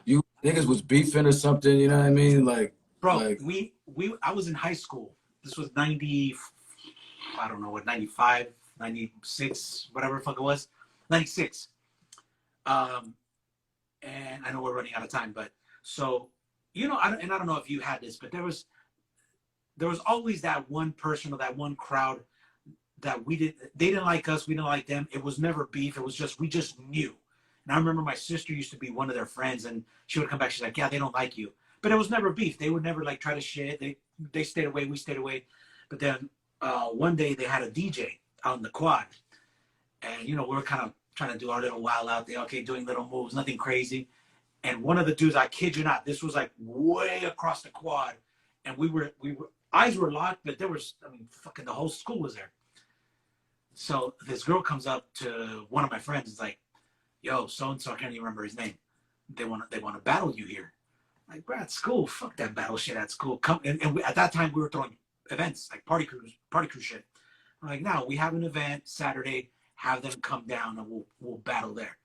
you niggas was beefing or something. You know what I mean? Like bro, like I was in high school. This was 90. I don't know what 95, 96, whatever the fuck it was. 96. And I know we're running out of time, but so I don't know if you had this, but there was always that one person or that one crowd that they didn't like us, we didn't like them. It was never beef. It was just we just knew. And I remember my sister used to be one of their friends, and she would come back. She's like, "Yeah, they don't like you," but it was never beef. They would never like try to shit. They stayed away. We stayed away. But then one day they had a DJ out in the quad, and we were kind of trying to do our little while out there. Okay, doing little moves, nothing crazy. And one of the dudes, I kid you not, this was like way across the quad, and we were eyes were locked, but there was fucking the whole school was there. So this girl comes up to one of my friends. It's like, "Yo, so and so, I can't even remember his name. They want to battle you here." I'm like, "Bro, at school, fuck that battle shit at school. Come." And at that time we were throwing events like party cruise shit. I'm like, "No, we have an event Saturday. Have them come down and we'll battle there."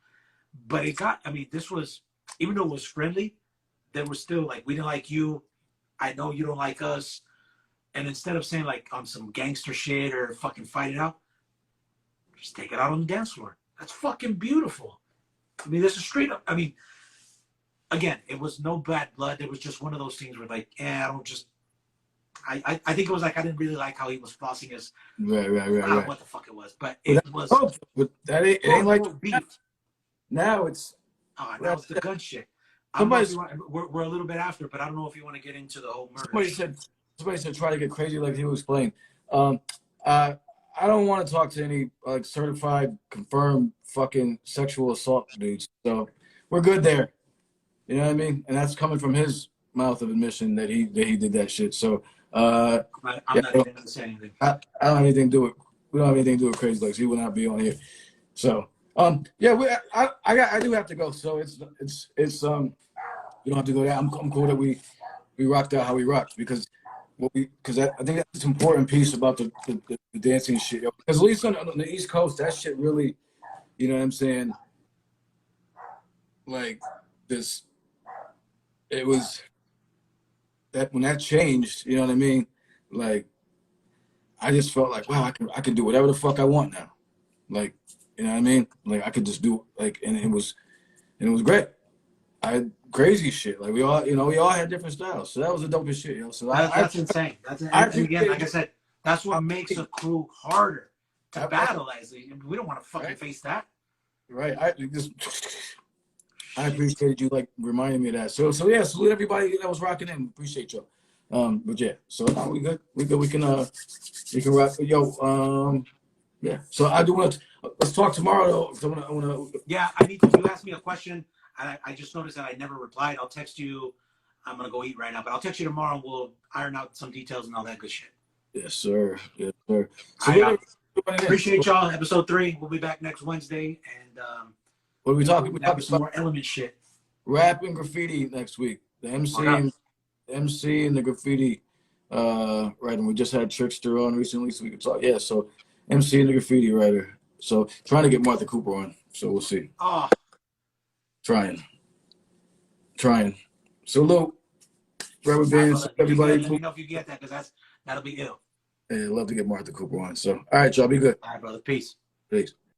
But it got. This was, even though it was friendly, there was still like, we didn't like you. I know you don't like us. And instead of saying like on some gangster shit or fucking fight it out, just take it out on the dance floor. That's fucking beautiful. This is straight up. Again, it was no bad blood. It was just one of those things where like, I don't just. I think it was like I didn't really like how he was flossing his. Right. I don't know what the fuck it was, but it was. But that it ain't like beef. Now it's. Now it's the gun shit. We're a little bit after, but I don't know if you want to get into the whole murder. Somebody said try to get crazy like he was playing. I don't want to talk to any like certified, confirmed fucking sexual assault dudes. So we're good there. You know what I mean? And that's coming from his mouth of admission that he did that shit. So I'm not even gonna say anything. I don't have anything to do with. We don't have anything to do with Crazy Legs. He will not be on here. So I do have to go. So it's you don't have to go there. I'm cool that we rocked out how we rocked because I think that's an important piece about the dancing shit. Because at least on the East Coast, that shit really, you know what I'm saying? Like this, it was that when that changed, you know what I mean? Like I just felt like, wow, I can do whatever the fuck I want now. Like, you know what I mean? Like I could just do like, and it was great. I had crazy shit. Like we all had different styles. So that was the dopest shit, yo. So that's insane. And again, like I said, that's what makes a crew harder to battle. We don't want to fucking face that. Right. I appreciated you like reminding me of that. So yeah, salute everybody that was rocking in. Appreciate y'all. But yeah, so no, we good. We can rock. Yo, yeah. So I do want to let's talk tomorrow though. I wanna Yeah, I need to. You asked me a question. I just noticed that I never replied. I'll text you. I'm gonna go eat right now, but I'll text you tomorrow and we'll iron out some details and all that good shit. Yes, sir. Yes, sir. So appreciate y'all. Episode 3. We'll be back next Wednesday, and what are we talking? We talking some more element shit. Rap and graffiti next week. The MC and the graffiti. Right, and we just had Trickster on recently, so we could talk. Yeah, so MC and the graffiti writer. So trying to get Martha Cooper on. So we'll see. Oh. Trying. Salute. Rubber bands. Everybody. Let me know if you get that, because that'll be ill. Yeah, I'd love to get Martha Cooper on. So, all right, y'all, be good. All right, brother. Peace. Peace.